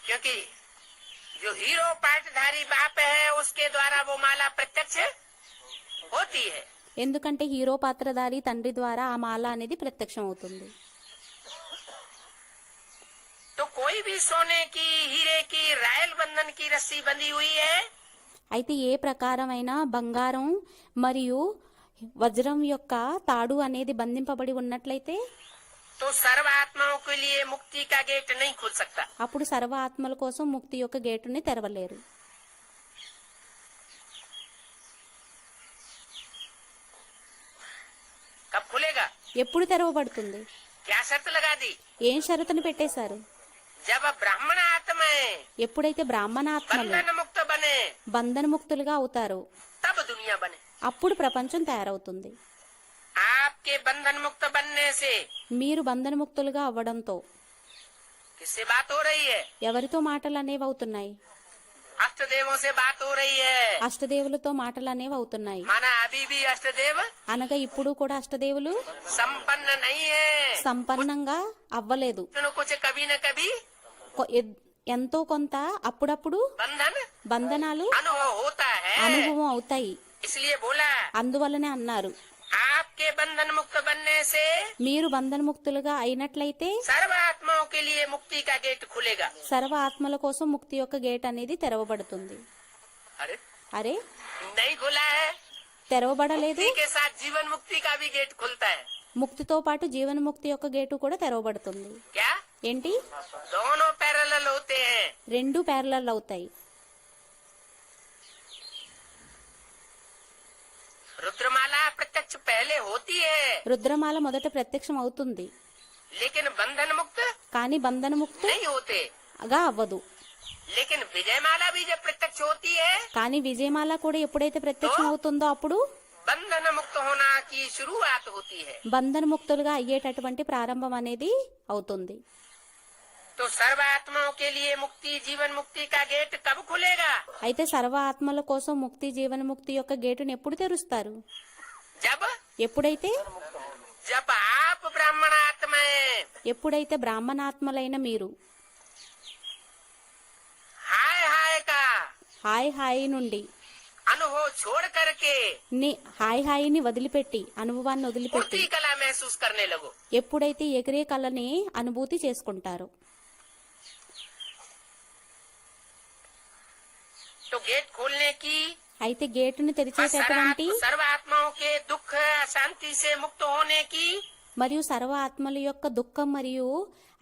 क्योंकि जो हीरो पाठधारी बाप है उसके द्वारा वो माला प्रत्यक्ष होती है। ఎందుకంటే హీరో పాత్రధారి తండ్రి ద్వారా ఆ మాల అనేది ప్రత్యక్షం అవుతుంది. तो कोई भी सोने की हीरे की रायल बंधन की रस्सी बंधी हुई है, అయితే ఏ ప్రకారమైన బంగారం మరియు వజ్రం యొక్క తాడు అనేది బంధింపబడి ఉన్నట్లయితే तो सर्व आत्माओं के लिए मुक्ति का गेट नहीं खुल सकता। అప్పుడు సర్వ ఆత్మల కోసం ముక్తి యొక్క గేటుని తెరవలేరు. कब खुलेगा? ఎప్పుడు తెరవబడుతుంది? क्या शर्त लगा दी? ఏం షరతుని పెట్టేశారు? जब ब्राह्मण आत्माएं ఎప్పుడైతే బ్రాహ్మణాత్మలు बंधन मुक्त बने బంధనముక్తులుగా అవుతారో तब दुनिया बने। అప్పుడు ప్రపంచం తయారవుతుంది. आपके बंधन मुक्त बनने से మీరు బంధనముక్తులుగా అవ్వడంతో किससे बात हो रही है? ఎవరితో మాటలు అనేవి అవుతున్నాయి? अष्टदेवों से बात हो रही है। అష్టదేవులతో మాటలు అనేవి అవుతున్నాయి. माना अभी भी अष्टदेव అనగా ఇప్పుడు కూడా అష్టదేవులు संपन्न नहीं है, సంపన్నంగా అవ్వలేదు. कुछ कभी न कभी ఎంతో కొంత అప్పుడప్పుడు बंधन బంధనాలు अनुभव होता है। అనుభవం అవుతాయి. इसलिए बोला అందువల్లనే అన్నారు, आपके बंधन मुक्त बनने से మీరు బంధనముక్తులుగా అయినట్లయితే सर्व आत्माओं के लिए मुक्ति का गेट खुलेगा। సర్వ ఆత్మల కోసం ముక్తి యొక్క గేట్ అనేది తెరవబడుతుంది. अरे అరే नहीं खुला है, తెరవబడలేదు. मुक्ति के साथ जीवन मुक्ति का भी गेट खुलता है। ముక్తితో పాటు జీవనముక్తి యొక్క గేటు కూడా తెరవబడుతుంది. क्या ఏంటి? दोनों पैरेलल होते हैं? రెండు ప్యారలల్ అవుతాయి. रुद्रमाला प्रत्यक्ष पहले होती है, రుద్రమాల మొదట ప్రత్యక్షం అవుతుంది, लेकिन बंधन मुक्त కానీ బంధనముక్తి नहीं होते। గా అవ్వదు. लेकिन विजयमाला भी जब प्रत्यक्ष होती है కానీ విజయమాల కూడా ఎప్పుడైతే ప్రత్యక్షం అవుతుందో అప్పుడు बंधन मुक्त की शुरुआत होती है। బంధనముక్తులుగా అయ్యేటటువంటి ప్రారంభం అనేది అవుతుంది. तो सर्व आत्माओं के लिए मुक्ति जीवन मुक्ति का गेट कब खुलेगा? అయితే సర్వ ఆత్మల కోసం ముక్తి జీవన్ముక్తి యొక్క గేటును ఎప్పుడు తెరుస్తారు? जब ఎప్పుడైతే जब आप ब्राह्मण आत्माएं ఎప్పుడైతే బ్రాహ్మణాత్మలైన మీరు हाय हाय का హాయ్ హాయి నుండి अनुभव छोड़ करके హాయ్ హాయిని వదిలిపెట్టి అనుభవాన్ని వదిలిపెట్టి उड़ती कला महसूस करने लगो। ఎప్పుడైతే ఎగిరే కళని అనుభూతి చేసుకుంటారో तो गेट खोलने की అయితే గేటును తెరిచేటటువంటి सर्व आत्माओं के दुख अशांति से मुक्त होने की మరియు సర్వ ఆత్మల యొక్క దుఃఖం మరియు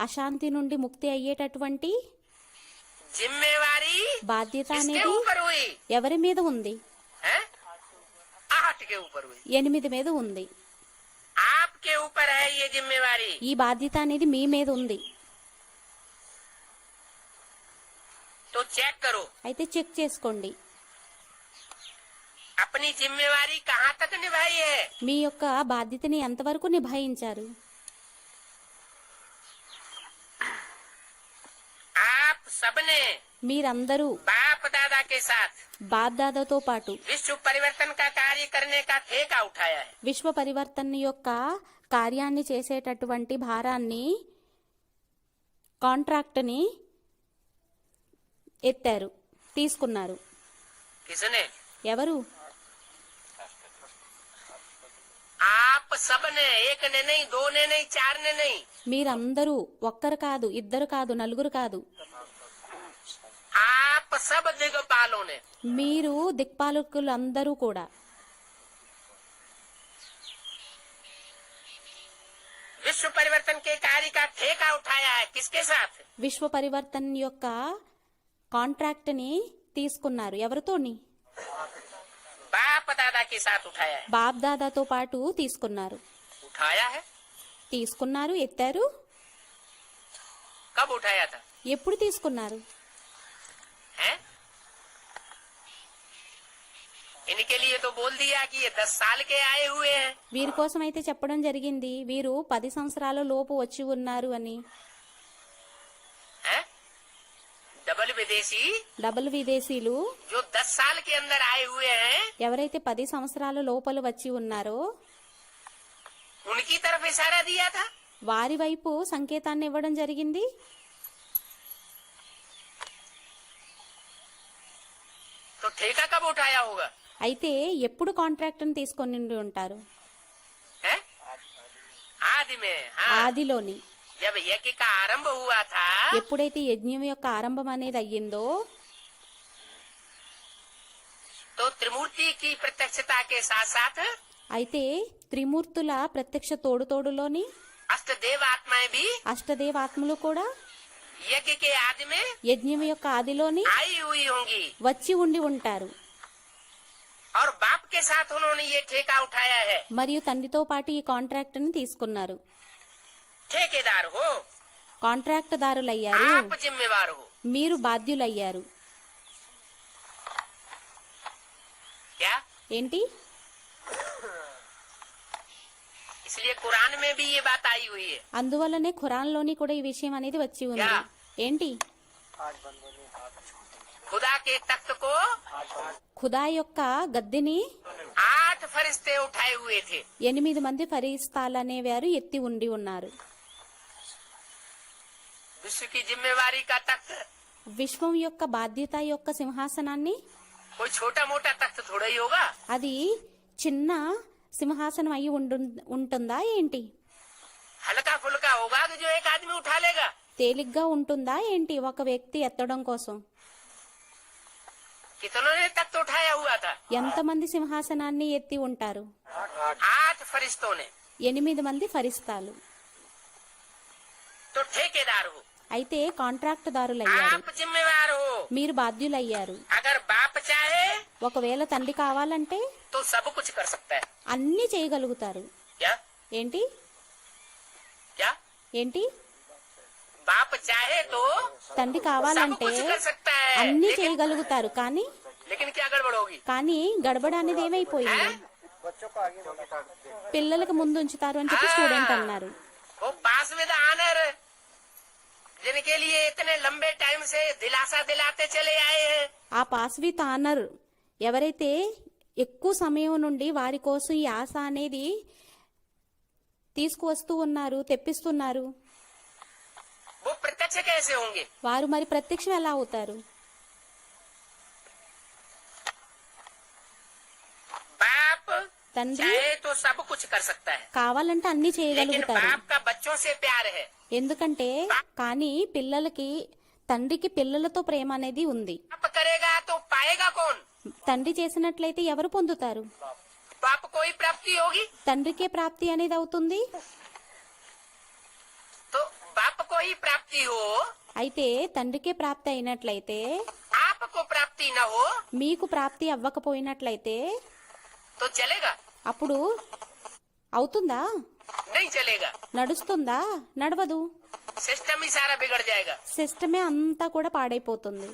అశాంతి నుండి ముక్తి అయ్యేటటువంటి जिम्मेवारी బాధ్యత किसके అనేది ऊपर हुई ఎవరి మీద ఉంది? है? 8 के ऊपर हुई। 8 మీద ఉంది. आपके ऊपर है ये जिम्मेवारी। ఈ బాధ్యత అనేది మీ మీద ఉంది. तो चेक करो అయితే చెక్ చేసుకోండి अपनी जिम्मेवारी कहाँ तक निभाई है। మీ యొక్క బాధ్యతని ఎంతవరకు నిభాయించారు. आप सबने మీరందరూ बाप दादा के साथ బాప్దాదాతో పాటు विश्व परिवर्तन का कार्य करने का ठेका उठाया है। విశ్వ పరివర్తన యొక్క కార్యాన్ని చేసేటటువంటి భారాన్ని కాంట్రాక్ట్ని ఎత్తారు, తీసుకున్నారు. किसने? ఎవరు? आप सबने, एक ने नहीं, दो ने नहीं, चार ने नहीं, మీరందరూ ఒక్కరు కాదు, ఇద్దరు కాదు, నలుగురు కాదు, आप सब दिग्पालों ने మీరు దిక్పాలకులందరూ కూడా विश्व परिवर्तन के कार्य का ठेका उठाया है। किसके साथ? విశ్వ పరివర్తన యొక్క కాంట్రాక్ట్ని తీసుకున్నారు. ఎవరితోని? बाप दादा के साथ उठाया है। బాప్దాదాతో పాటు తీసుకున్నారు. उठाया है? తీసుకున్నారు, ఎత్తారు. कब उठाया था? ఎప్పుడు తీసుకున్నారు? हैं? इनके लिए तो बोल दिया कि ये 10 साल के आए हुए हैं। వీరి కోసం అయితే చెప్పడం జరిగింది, వీరు 10 సంవత్సరాల లోపు వచ్చి ఉన్నారు అని. हैं? डबल విదేశీయులు जो 10 साल के अंदर आए हुए हैं, ఎవరైతే 10 సంవత్సరాల లోపల వచ్చి ఉన్నారో उनकी तरफ इशारा दिया था। వారి వైపు సంకేతాన్ని ఇవ్వడం జరిగింది. तो ठेका कब उठाया होगा? అయితే ఎప్పుడు కాంట్రాక్ట్ని తీసుకొని ఉంటారు? हैं? आदि में। हाँ, ఆదిలోని, जब यज्ञ का आरंभ हुआ था ఎప్పుడైతే యజ్ఞం యొక్క ఆరంభం అనేది అయ్యిందో तो त्रिमूर्ति की प्रत्यक्षता के साथ साथ అయితే త్రిమూర్తుల ప్రత్యక్ష తోడుతోడులోని अष्टदेव आत्माएं भी అష్టదేవాత్మలు కూడా यज्ञ के आदि में యజ్ఞం యొక్క ఆదిలోని आई हुई होंगी వచ్చి ఉండి ఉంటారు. और बाप के साथ उन्होंने ये ठेका उठाया है। మరియు తండ్రితో పాటు ఈ కాంట్రాక్ట్ని తీసుకున్నారు. ठेकेदार हो, కాంట్రాక్ట్ దారులయ్యారు, आप जिम्मेवार हो। మీరు బాధ్యులయ్యారు. क्या? ఏంటి? इसलिए कुरान में भी ये बात आई हुई है। అందువల్లనే ఖురాన్లోని కూడా ఈ విషయం అనేది వచ్చి ఉంది. యా. ఏంటి? खुदा के तख्त को ఖుదా యొక్క గద్దెని 8 फरिश्ते उठाए हुए थे। 8 మంది ఫరిస్తాలనే వారు ఎత్తి ఉండి ఉన్నారు. विश्व की जिम्मेवारी का तख्त విశ్వం యొక్క బాధ్యత యొక్క సింహాసనాన్ని कोई छोटा मोटा तख्त थोड़ा ही होगा। అది చిన్న సింహాసనం అయి ఉంటుందా ఏంటి? हल्का फुल्का होगा कि जो एक आदमी उठा लेगा। తేలిగ్గా ఉంటుందా ఏంటి ఒక వ్యక్తి ఎత్తడం కోసం? कितनों ने तख्त उठाया हुआ था? ఎంతమంది సింహాసనాన్ని ఎత్తి ఉంటారు? 8 फरिश्तों ने। 8 మంది ఫరిస్తాలు. तो ठेकेदार हो, అయితే కాంట్రాక్ట్ దారులయ్యారు, आप जिम्मेवार हो। మీరు బాధ్యులయ్యారు. अगर बाप चाहे ఒకవేళ తండ్రి కావాలంటే तो सब कुछ कर सकता है। అన్ని చేయగలుగుతారు. क्या? ఏంటి? क्या? ఏంటి? बाप चाहे तो తండ్రి सब కావాలంటే कुछ कर सकता है। అన్ని చేయగలుగుతారు. కానీ लेकिन क्या गड़बड़ होगी? కానీ గడబడ అనేది ఏమైపోయింది? పిల్లలకు ముందు ఉంచుతారు అని చెప్పి స్టూడెంట్ అన్నారు. वो पास विद ऑनर जिनके लिए इतने लंबे टाइम से दिलासा दिलाते चले आए हैं. ఆ పాస్ విత్ ఆనర్ ఎవరైతే ఎక్కువ సమయం నుండి వారి కోసం ఈ ఆశ అనేది తీసుకువస్తూ ఉన్నారు, తెప్పిస్తున్నారు, वो प्रत्यक्ष कैसे होंगे? వారు మరి ప్రత్యక్షం ఎలా అవుతారు? बाप తండ్రి चाहे तो सब कुछ कर सकता है, కావాలంటే అన్ని लेकिन చేయగలుగుతారు. बाप का बच्चों से प्यार है. ఎందుకంటే కానీ పిల్లలకి తండ్రికి పిల్లలతో ప్రేమ అనేది ఉంది. बाप करेगा तो पाएगा कौन? తండ్రి చేసినట్లయితే ఎవరు పొందుతారు? बाप को ही प्राप्ति होगी. తండ్రికే ప్రాప్తి అనేది అవుతుంది. तो बाप को ही प्राप्ति हो, అయితే తండ్రికే ప్రాప్తి అయినట్లయితే आपको प्राप्ति न हो మీకు ప్రాప్తి అవ్వకపోయినట్లయితే तो चलेगा? అప్పుడు అవుతుందా? नहीं चलेगा. నడుస్తుందా? నడవదు. सिस्टम ही सारा बिगड़ जाएगा. సిస్టమే అంతా కూడా పాడైపోతుంది.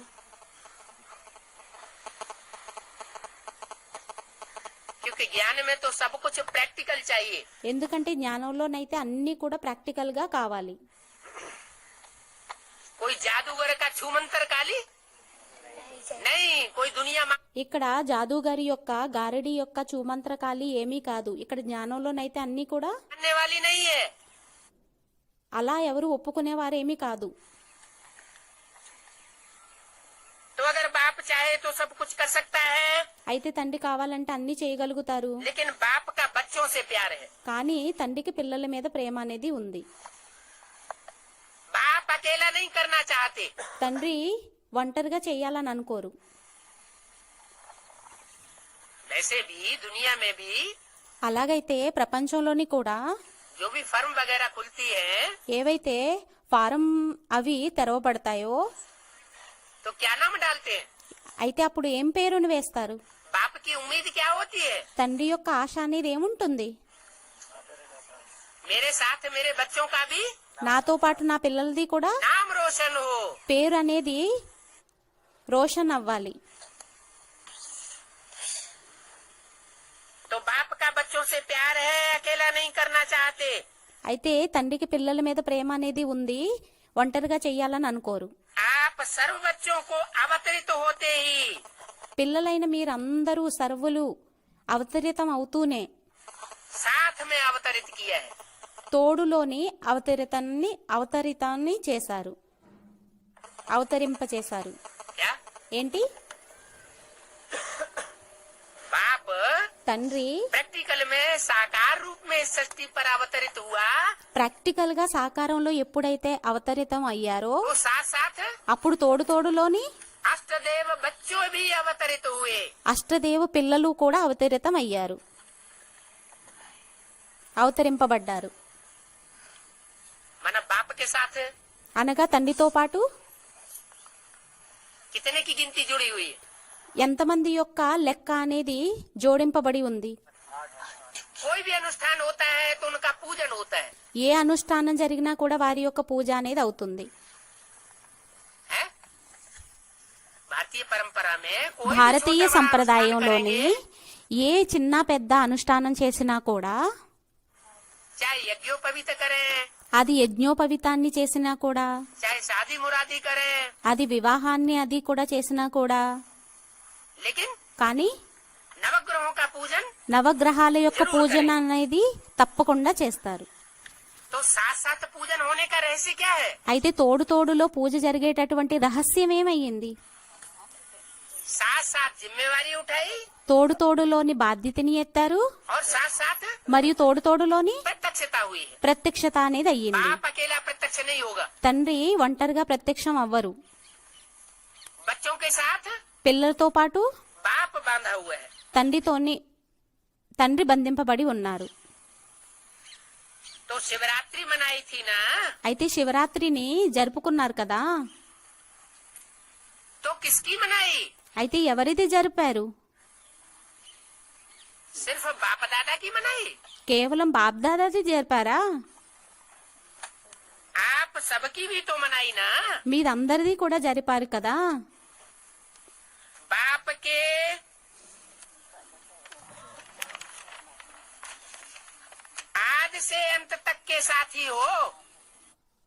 क्योंकि ज्ञान में तो सब कुछ प्रैक्टिकल चाहिए. ఎందుకంటే జ్ఞానంలోనైతే అన్ని కూడా ప్రాక్టికల్ గా కావాలి. कोई जादूगर का छूमंतर काली नहीं, कोई दुनिया ఇక్కడ జాదూగారి యొక్క గారడి యొక్క చూమంత్రకాలి ఏమీ కాదు. ఇక్కడ జ్ఞానంలోనైతే అన్ని కూడా मानने वाली नहीं है. అలా ఎవరు ఒప్పుకునేవారేమీ కాదు. तो अगर बाप चाहे तो सब कुछ कर सकता है, అయితే తండ్రి కావాలంటే అన్ని చేయగలుగుతారు. लेकिन बाप का बच्चों से प्यार है. కానీ తండ్రికి పిల్లల మీద ప్రేమ అనేది ఉంది. बाप अकेला नहीं करना चाहते. తండ్రి ఒంటరిగా చేయాలని అనుకోరు. वैसे भी दुनिया में भी అలాగైతే ప్రపంచంలోని కూడా जो भी फर्म वगैरह खुलती है ఏవైతే ఫారం అవి తెరవబడతాయో तो क्या नाम डालते हैं? అయితే అప్పుడు ఏం పేరును వేస్తారు? बाप की उम्मीद क्या होती है? తండ్రి యొక్క ఆశ అనేది ఏముంటుంది? मेरे साथ मेरे बच्चों का भी నాతో పాటు నా పిల్లలది కూడా नाम रोशन हो. పేరు అనేది రోషన్ అవ్వాలి. तो बाप का बच्चों से प्यार है, अकेला नहीं करना चाहते. అయితే తండ్రికి పిల్లల మీద ప్రేమ అనేది ఉంది, ఒంటరిగా చెయ్యాలని అనుకోరు. आप सर्व बच्चों को अवतरित होते ही పిల్లలైన మీరందరూ సర్వులు అవతరితం అవుతూనే साथ में अवतरित किया है. తోడులోని అవతరితాన్ని చేశారు, అవతరింపచేశారు. क्या ఏంటి? बाप తండ్రి प्रैक्टिकल में साकार रूप में इस सृष्टि पर अवतरित हुआ, ప్రాక్టికల్ గా సాకారంలో ఎప్పుడైతే అవతరితం అయ్యారో तो साथ साथ అప్పుడు తోడులోని अष्टदेव बच्चों भी अवतरित हुए. అష్టదేవ పిల్లలు కూడా అవతరితం అయ్యారు, అవతరింపబడ్డారు. मन बाप के साथ అనగా తండ్రితో పాటు कितने की गिनती जुड़ी हुई है? ఎంతమంది యొక్క లెక్క అనేది జోడింపబడి ఉంది. कोई भी अनुष्ठान होता है तो उनका पूजन होता है, ఏ అనుష్ఠానం జరిగినా కూడా వారి యొక్క పూజ అనేది అవుతుంది. है? भारतीय परंपरा में कोई भी భారతీయ छोटा बड़ा సంప్రదాయంలోని अनुष्ठान ఏ చిన్న పెద్ద అనుష్ఠానం చేసినా కూడా करेंगे, चाहे यज्ञोपवीत करें, అది యజ్ఞోపవితాన్ని చేసినా కూడా, चाहे शादी मुरादी करें, అది వివాహాన్ని అది కూడా చేసినా కూడా, लेकिन కానీ नवग्रहों का पूजन నవగ్రహాల యొక్క పూజన అనేది తప్పకుండా చేస్తారు. तो साथ साथ पूजन होने का रहस्य क्या है? అయితే తోడులో పూజ జరిగేటటువంటి రహస్యం ఏమయ్యింది? साथ साथ जिम्मेवारी उठाई తోడులోని బాధ్యతని ఎత్తారు, और साथ साथ మరియు తోడులోని प्रत्यक्षता हुई है. ప్రత్యక్షత అనేది అయ్యింది. बाप अकेला प्रत्यक्ष नहीं होगा, తండ్రి ఒంటరిగా ప్రత్యక్షం అవ్వరు. बच्चों के साथ పిల్లలతో పాటు बाप बांधा हुआ है. తండ్రి బంధింపబడి ఉన్నారు. तो शिवरात्रि मनाई थी ना, అయితే శివరాత్రిని జరుపుకున్నారు కదా, तो किसकी मनाई? అయితే ఎవరిది జరిపారు? सिर्फ बाप दादा की मनाई? కేవలం బాబ్దాదాది జరిపారా? आप सबकी भी तो मनाई ना. మీరందరిది కూడా జరిపారు కదా. बाप के से अंत तक के साथी हो।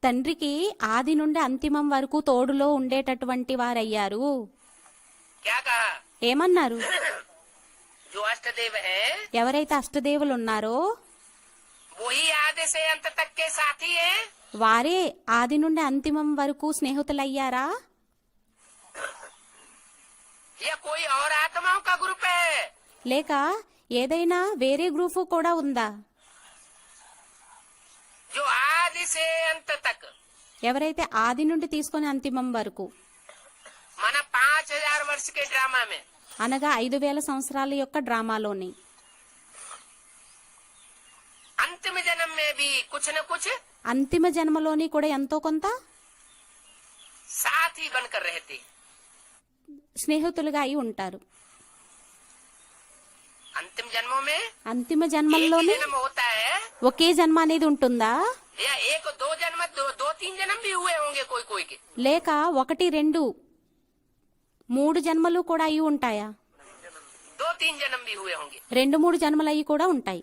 తండ్రికి ఆది నుండి అంతిమం వరకు తోడులో ఉండేటటువంటి వారయ్యారు. क्या कहा? ఏమన్నారు? जो अष्टदेव है ఎవరైతే అష్టదేవులు ఉన్నారో वही आधे से अंत तक के साथी है। వారే ఆది నుండి అంతిమం వరకు స్నేహితులయ్యారా? या कोई और आत्माओं का ग्रुप है? లేక ఏదైనా వేరే గ్రూపు కూడా ఉందా? जो आदि से अंत तक ఎవరైతే ఆది నుండి తీసుకొని అంతిమం వరకు माना 5000 वर्ष के ड्रामा में అనగా 5000 సంవత్సరాల యొక్క డ్రామాలోని अंतिम जन्म में भी कुछ न कुछ అంతిమ జన్మలోని కూడా ఎంతో కొంత साथी बनकर रहते। స్నేహితులుగా అయి ఉంటారు. अंतिम जन्मों में అంతిమ एक ही జన్మల్లోని जन्म होता है ఒకే జన్మ అనేది ఉంటుందా? या एक दो जन्म दो तीन जन्म भी हुए होंगे कोई कोई के। లేక 1, 2, 3 జన్మలు కూడా అయి ఉంటాయా? 2-3 जन्म भी हुए होंगे। 2, 3 జన్మలు అయి కూడా ఉంటాయి.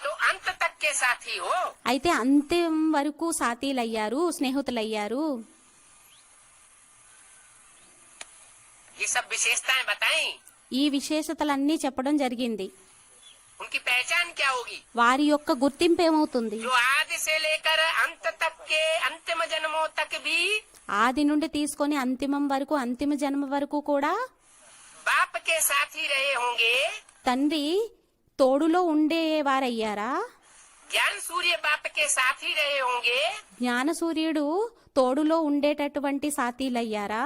तो अंत तक के साथी हो। అయితే అంతిమ వరకు సాతీలయ్యారు, స్నేహితులయ్యారు. ये सब विशेषताएं बताई, ఈ విశేషతలన్నీ చెప్పడం జరిగింది. उनकी पहचान क्या होगी? వారి యొక్క గుర్తింపు ఏమవుతుంది? जो आदि से लेकर अंत तक के अंतिम जन्मों तक भी ఆది నుండి తీసుకొని అంతిమం వరకు, అంతిమ జన్మ వరకు కూడా बाप के साथी रहे होंगे। తండ్రి తోడులో ఉండేవారయ్యారా? ज्ञान सूर्य बाप के साथी रहे होंगे। జ్ఞాన సూర్యుడు తోడులో ఉండేటటువంటి సాతీలయ్యారా?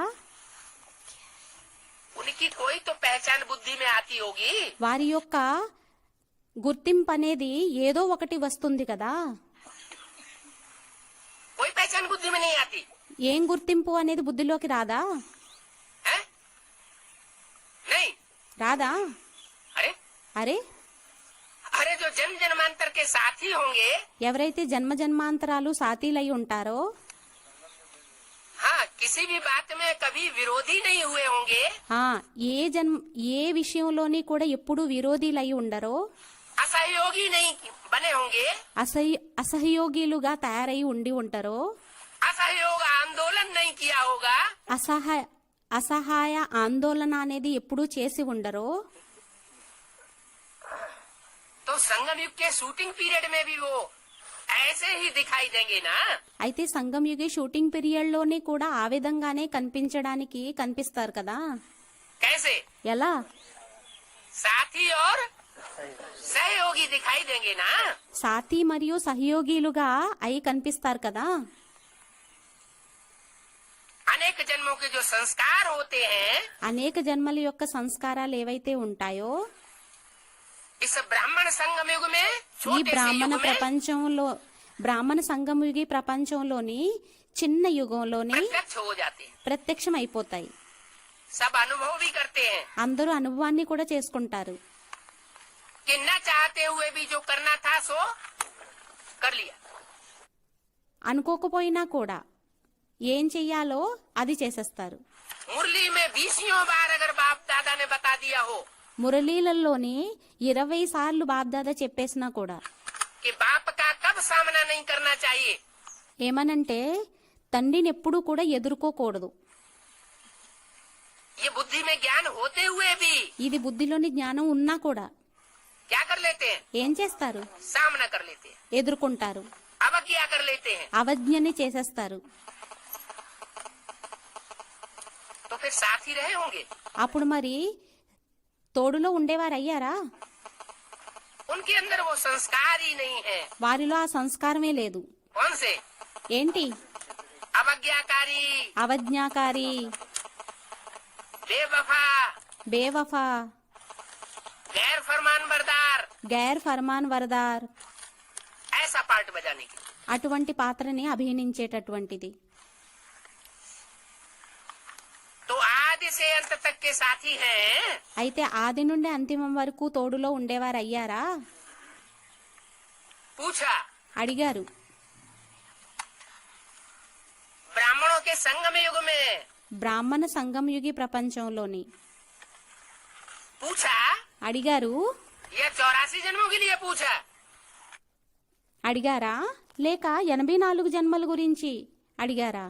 उनकी कोई तो पहचान बुद्धि में आती होगी। వారి యొక్క గుర్తింపు అనేది ఏదో ఒకటి వస్తుంది కదా. कोई पहचान बुद्धि में नहीं आती ఏం గుర్తింపు అనేది బుద్ధిలోకి రాదా? है? नहीं। రాదా? अरे అరే, अरे जो जन्म जन्मांतर के साथी होंगे, ఎవరైతే జన్మ జన్మాంతరాలు సాతీలై ఉంటారో हाँ, किसी भी बात में कभी विरोधी नहीं हुए होंगे। ఏ విషయంలోని కూడా ఎప్పుడు విరోధీలై ఉండరో, असहयोगी नहीं बने होंगे। అసహయోగిలుగా తయారై ఉండి ఉంటారో, असहयोग आंदोलन नहीं किया होगा। అసహాయ ఆందోళన అనేది ఎప్పుడూ చేసి ఉండరో. तो संगम युग के शूटिंग पीरियड में भी वो ऐसे ही दिखाई देंगे ना। అయితే సంగం యుగే షూటింగ్ పీరియడ్ లోనే కూడా ఆ విధంగానే కనిపిస్తారు కదా. कैसे? ఎలా? साथी और सहयोगी दिखाई देंगे ना। సాతి మరియు సహయోగిలుగా అయి కనిపిస్తారు కదా. अनेक जन्मों के जो संस्कार होते हैं, అనేక జన్మల యొక్క సంస్కారాలు ఏవైతే ఉంటాయో इस ब्राह्मण संगम युग में ఈ छोटे से బ్రాహ్మణ युग में ప్రపంచంలో, బ్రాహ్మణ సంగమయుగి ప్రపంచంలోని చిన్న యుగంలోని प्रत्यक्ष हो जाते हैं। ప్రత్యక్షం అయిపోతాయి. सब अनुभव भी करते हैं అందరూ అనుభవాన్ని కూడా చేసుకుంటారు. कि न चाहते हुए भी जो करना था सो कर लिया। అనుకోకపోయినా కూడా ఏం చెయ్యాలో అది చేసేస్తారు. मुरली में 20 बार अगर बाप दादा ने बता दिया हो మురళీలలోని 20 సార్లు బాబ్దాదా చెప్పేసినా కూడా कि बाप का कब सामना नहीं करना चाहिए, ఏమనంటే తండ్రిని ఎప్పుడూ కూడా ఎదుర్కోకూడదు. ये बुद्धि में ज्ञान होते हुए भी ఇది బుద్ధిలోని జ్ఞానం ఉన్నా కూడా क्या कर लेते हैं? ఏం చేస్తారు? सामना कर लेते हैं, ఎదుర్కొంటారు, अवज्ञा कर लेते हैं। అవజ్ఞని చేసేస్తారు. तो फिर साथी रहे होंगे। అప్పుడు మరి తోడులో ఉండేవారు అయ్యారా? उनके अंदर वो संस्कार ही नहीं है। వారిలో ఆ సంస్కారమే లేదు. कौन से? ఏంటి? अवज्ञाकारी, అవజ్ఞాకారి, बेवफा, బేవఫా, गैर फरमान बरदार, గైర్ ఫర్మాన్ వరదార్, ऐसा पार्ट बजाने की। అటువంటి పాత్రని అభినయించేటటువంటిది. तो आदि से अंत तक के साथी हैं। అయితే ఆది నుండి అంతిమం వరకు తోడులో ఉండేవారు అయ్యారా? पूछा అడిగారు. ब्राह्मणों के संगम युग में, బ్రాహ్మణ సంగమయుగి ప్రపంచంలోని पूछा అడిగారు. ये 84 जन्मों के लिए पूछा। అడిగారా లేక 84 జన్మల గురించి అడిగారా?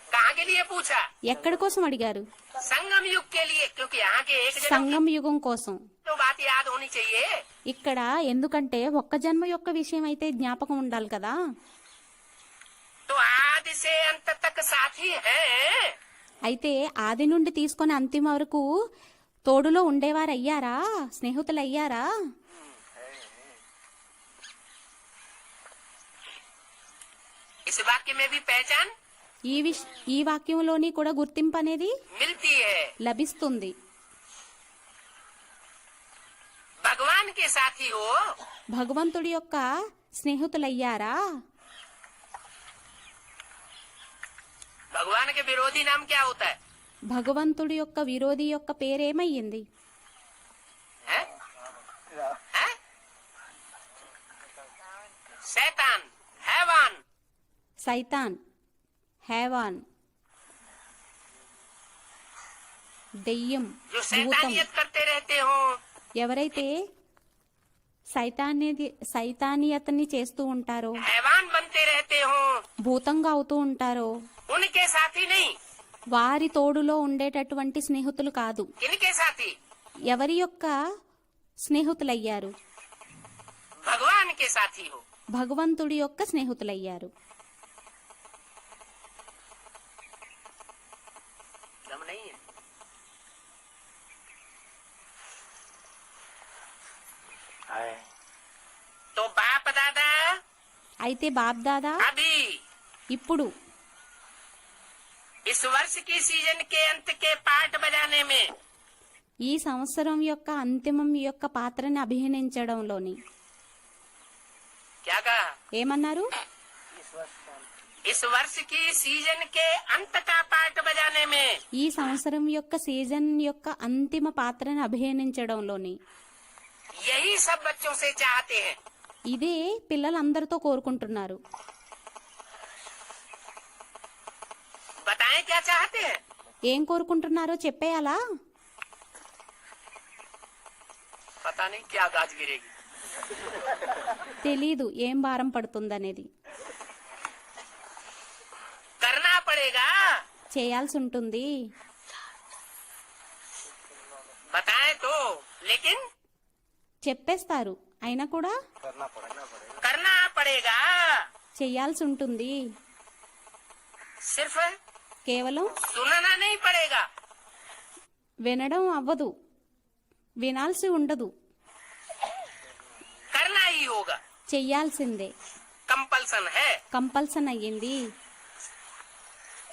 कहाँ के लिए पूछा? ఎక్కడి కోసం అడిగారు? संगम युग के लिए, क्योंकि यहाँ के एक जन्म సంగమ యుగం కోసం. तो बात याद होनी चाहिए। ఇక్కడ ఎందుకంటే ఒక్క జన్మ యొక్క విషయం అయితే జ్ఞాపకం ఉండాలి కదా. तो आदि से अंत तक साथी है। అయితే ఆది నుండి తీసుకొని అంతిమ వరకు తోడులో ఉండేవారు అయ్యారా, స్నేహితులు అయ్యారా? इस वाक्य में भी पहचान ఈ వాక్యంలోని కూడా గుర్తింపు అనేది मिलती है। లభిస్తుంది. भगवान के साथी हो, భగవంతుడి యొక్క స్నేహితులయ్యారా? भगवान के विरोधी नाम क्या होता है? భగవంతుడి యొక్క విరోధి యొక్క పేరేమయ్యింది? हैं? हैं? शैतान, हैवान। సైతాన్, హేవాన్, దెయ్యం, जो భూతం. शैतानियत करते रहते हो, ఎవరైతే సైతానియతని చేస్తూ ఉంటారో, हैवान बनते रहते हो, భూతంగా అవుతూ ఉంటారో, उनके साथी नहीं। వారి తోడులో ఉండేటటువంటి స్నేహితులు కాదు. किनके साथी? ఎవరి యొక్క స్నేహితులయ్యారు? भगवान के साथी हो। భగవంతుడి యొక్క స్నేహితులయ్యారు. दम नहीं है। तो बाप दादा అయితే బాప్ దాదా अभी ఇప్పుడు इस वर्ष की सीजन के अंत के पार्ट बजाने में ఈ సంవత్సరం యొక్క అంతిమం యొక్క పాత్రని అభినయించడంలోని क्या कहा? ఏమన్నారు? इस वर्ष की सीजन के अंत का पार्ट बजाने में ఈ సంవత్సరం యొక్క సీజన్ యొక్క అంతిమ పాత్రని అభినయించడంలోని यही सब बच्चों से चाहते हैं। ఇదే పిల్లలందరితో కోరుకుంటున్నారు. बताएं क्या चाहते हैं? ఏం కోరుకుంటున్నారో చెప్పేయాలా? पता नहीं क्या गाज गिरेगी। తెలీదు ఏం భారం పడుతుందనేది. करना पड़ेगा। చేయాల్సి ఉంటుంది. बताएं तो, लेकिन చెప్పేస్తారు అయినా కూడా करना पड़ेगा। చేయాల్సి ఉంటుంది. सिर्फ కేవలం सुनना नहीं पड़ेगा। వినడం అవ్వదు, వినాల్సి ఉండదు, करना ही होगा। చెయ్యాల్సిందే. कंपल्सन है। కంపల్సన్ అయ్యింది.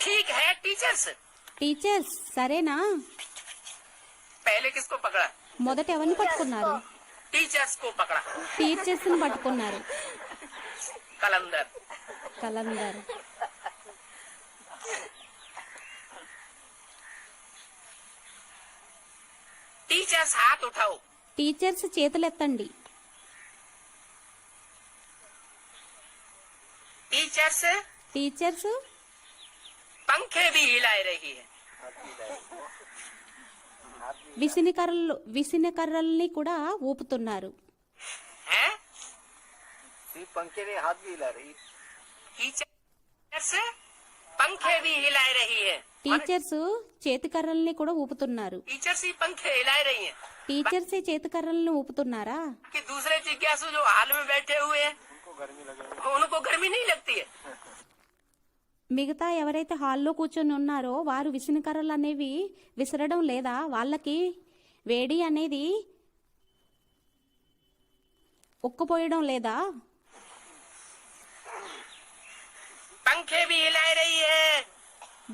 ठीक है टीचर्स। టీచర్స్ సరేనా? पहले किसको पकड़ा? మొదట ఎవరిని పట్టుకున్నారు? टीचर्स को पकड़ा। టీచర్స్ ని పట్టుకున్నారు. कलंदर। కలందర్. टीचर्स हाथ उठाओ। టీచర్స్ చేతులెత్తండి. टीचर्स టీచర్స్ पंखे भी हिलाए रही है। విసినకర్రల్ని కూడా ఊపుతున్నారు. हैं? पंखे ने हाथ भी हिला रही। टीचर्स पंखे भी हिलाए रही है। టీచర్స్ చేతికర్రల్ని కూడా ఊపుతున్నారు. टीचर्स ही पंखे हिलाए रही हैं। టీచర్సే చేతికర్రల్ని ఊపుతున్నారా? कि दूसरे जिज्ञासु जो हाल में बैठे हुए हैं उनको गर्मी नहीं लगती है। మిగతా ఎవరైతే హాల్లో కూర్చొని ఉన్నారో వారు విసినకర్రలు అనేవి విసరడం లేదా? వాళ్ళకి వేడి అనేది ఉక్కపోయడం లేదా? पंखे भी हिलाए रही है।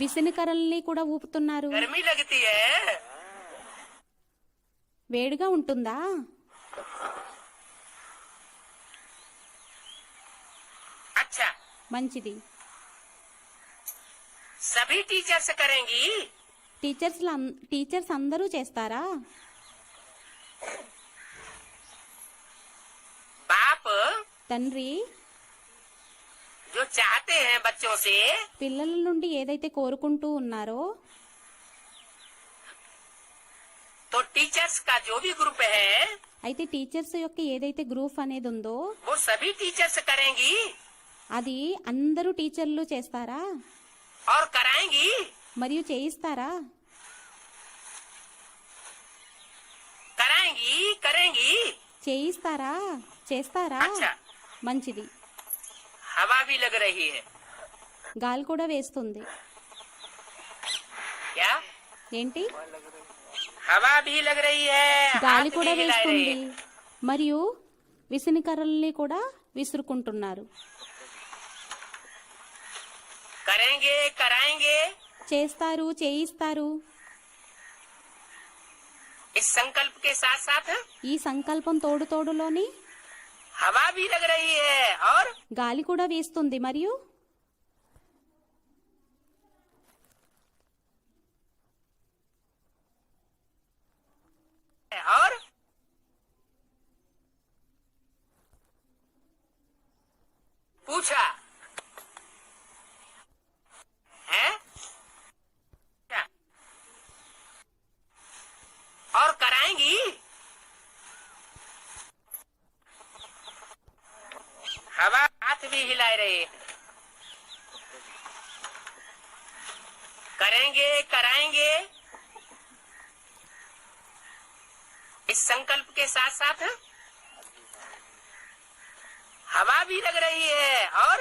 విసినకర్రల్ని కూడా ఊపుతున్నారు. गर्मी लगती है। వేడిగా ఉంటుందా? अच्छा, మంచిది. सभी टीचर्स करेंगी। టీచర్స్ అందరూ చేస్తారా? बाप తండ్రి जो चाहते हैं बच्चों से పిల్లల నుండి ఏదైతే కోరుకుంటూ ఉన్నారో तो टीचर्स का जो भी ग्रुप है అయితే టీచర్స్ యొక్క ఏదైతే గ్రూప్ అనేది ఉందో वो सभी टीचर्स करेंगी అది అందరూ టీచర్లు చేస్తారా और कराएंगी। మరియు చేయిస్తారా कराएंगी करेंगी। చేయిస్తారా చేస్తారా अच्छा మంచిది हवा भी लग रही है గాలి కూడా వేస్తుంది क्या ఏంటి हवा भी लग रही है గాలి हाथ కూడా भी हिला रहे వేస్తుంది हैं। మరియు విసినికర్రల్ని కూడా విసురుకుంటున్నారు करेंगे कराएंगे। చేస్తారు చేయిస్తారు इस संकल्प के साथ साथ ఈ సంకల్పం తోడు తోడులోని हवा भी लग रही है और గాలి కూడా వీస్తుంది మరియు पूछा है क्या? और कराएंगी हवा हाथ भी हिला रहे हैं। करेंगे कराएंगे इस संकल्प के साथ साथ हवा भी लग रही है और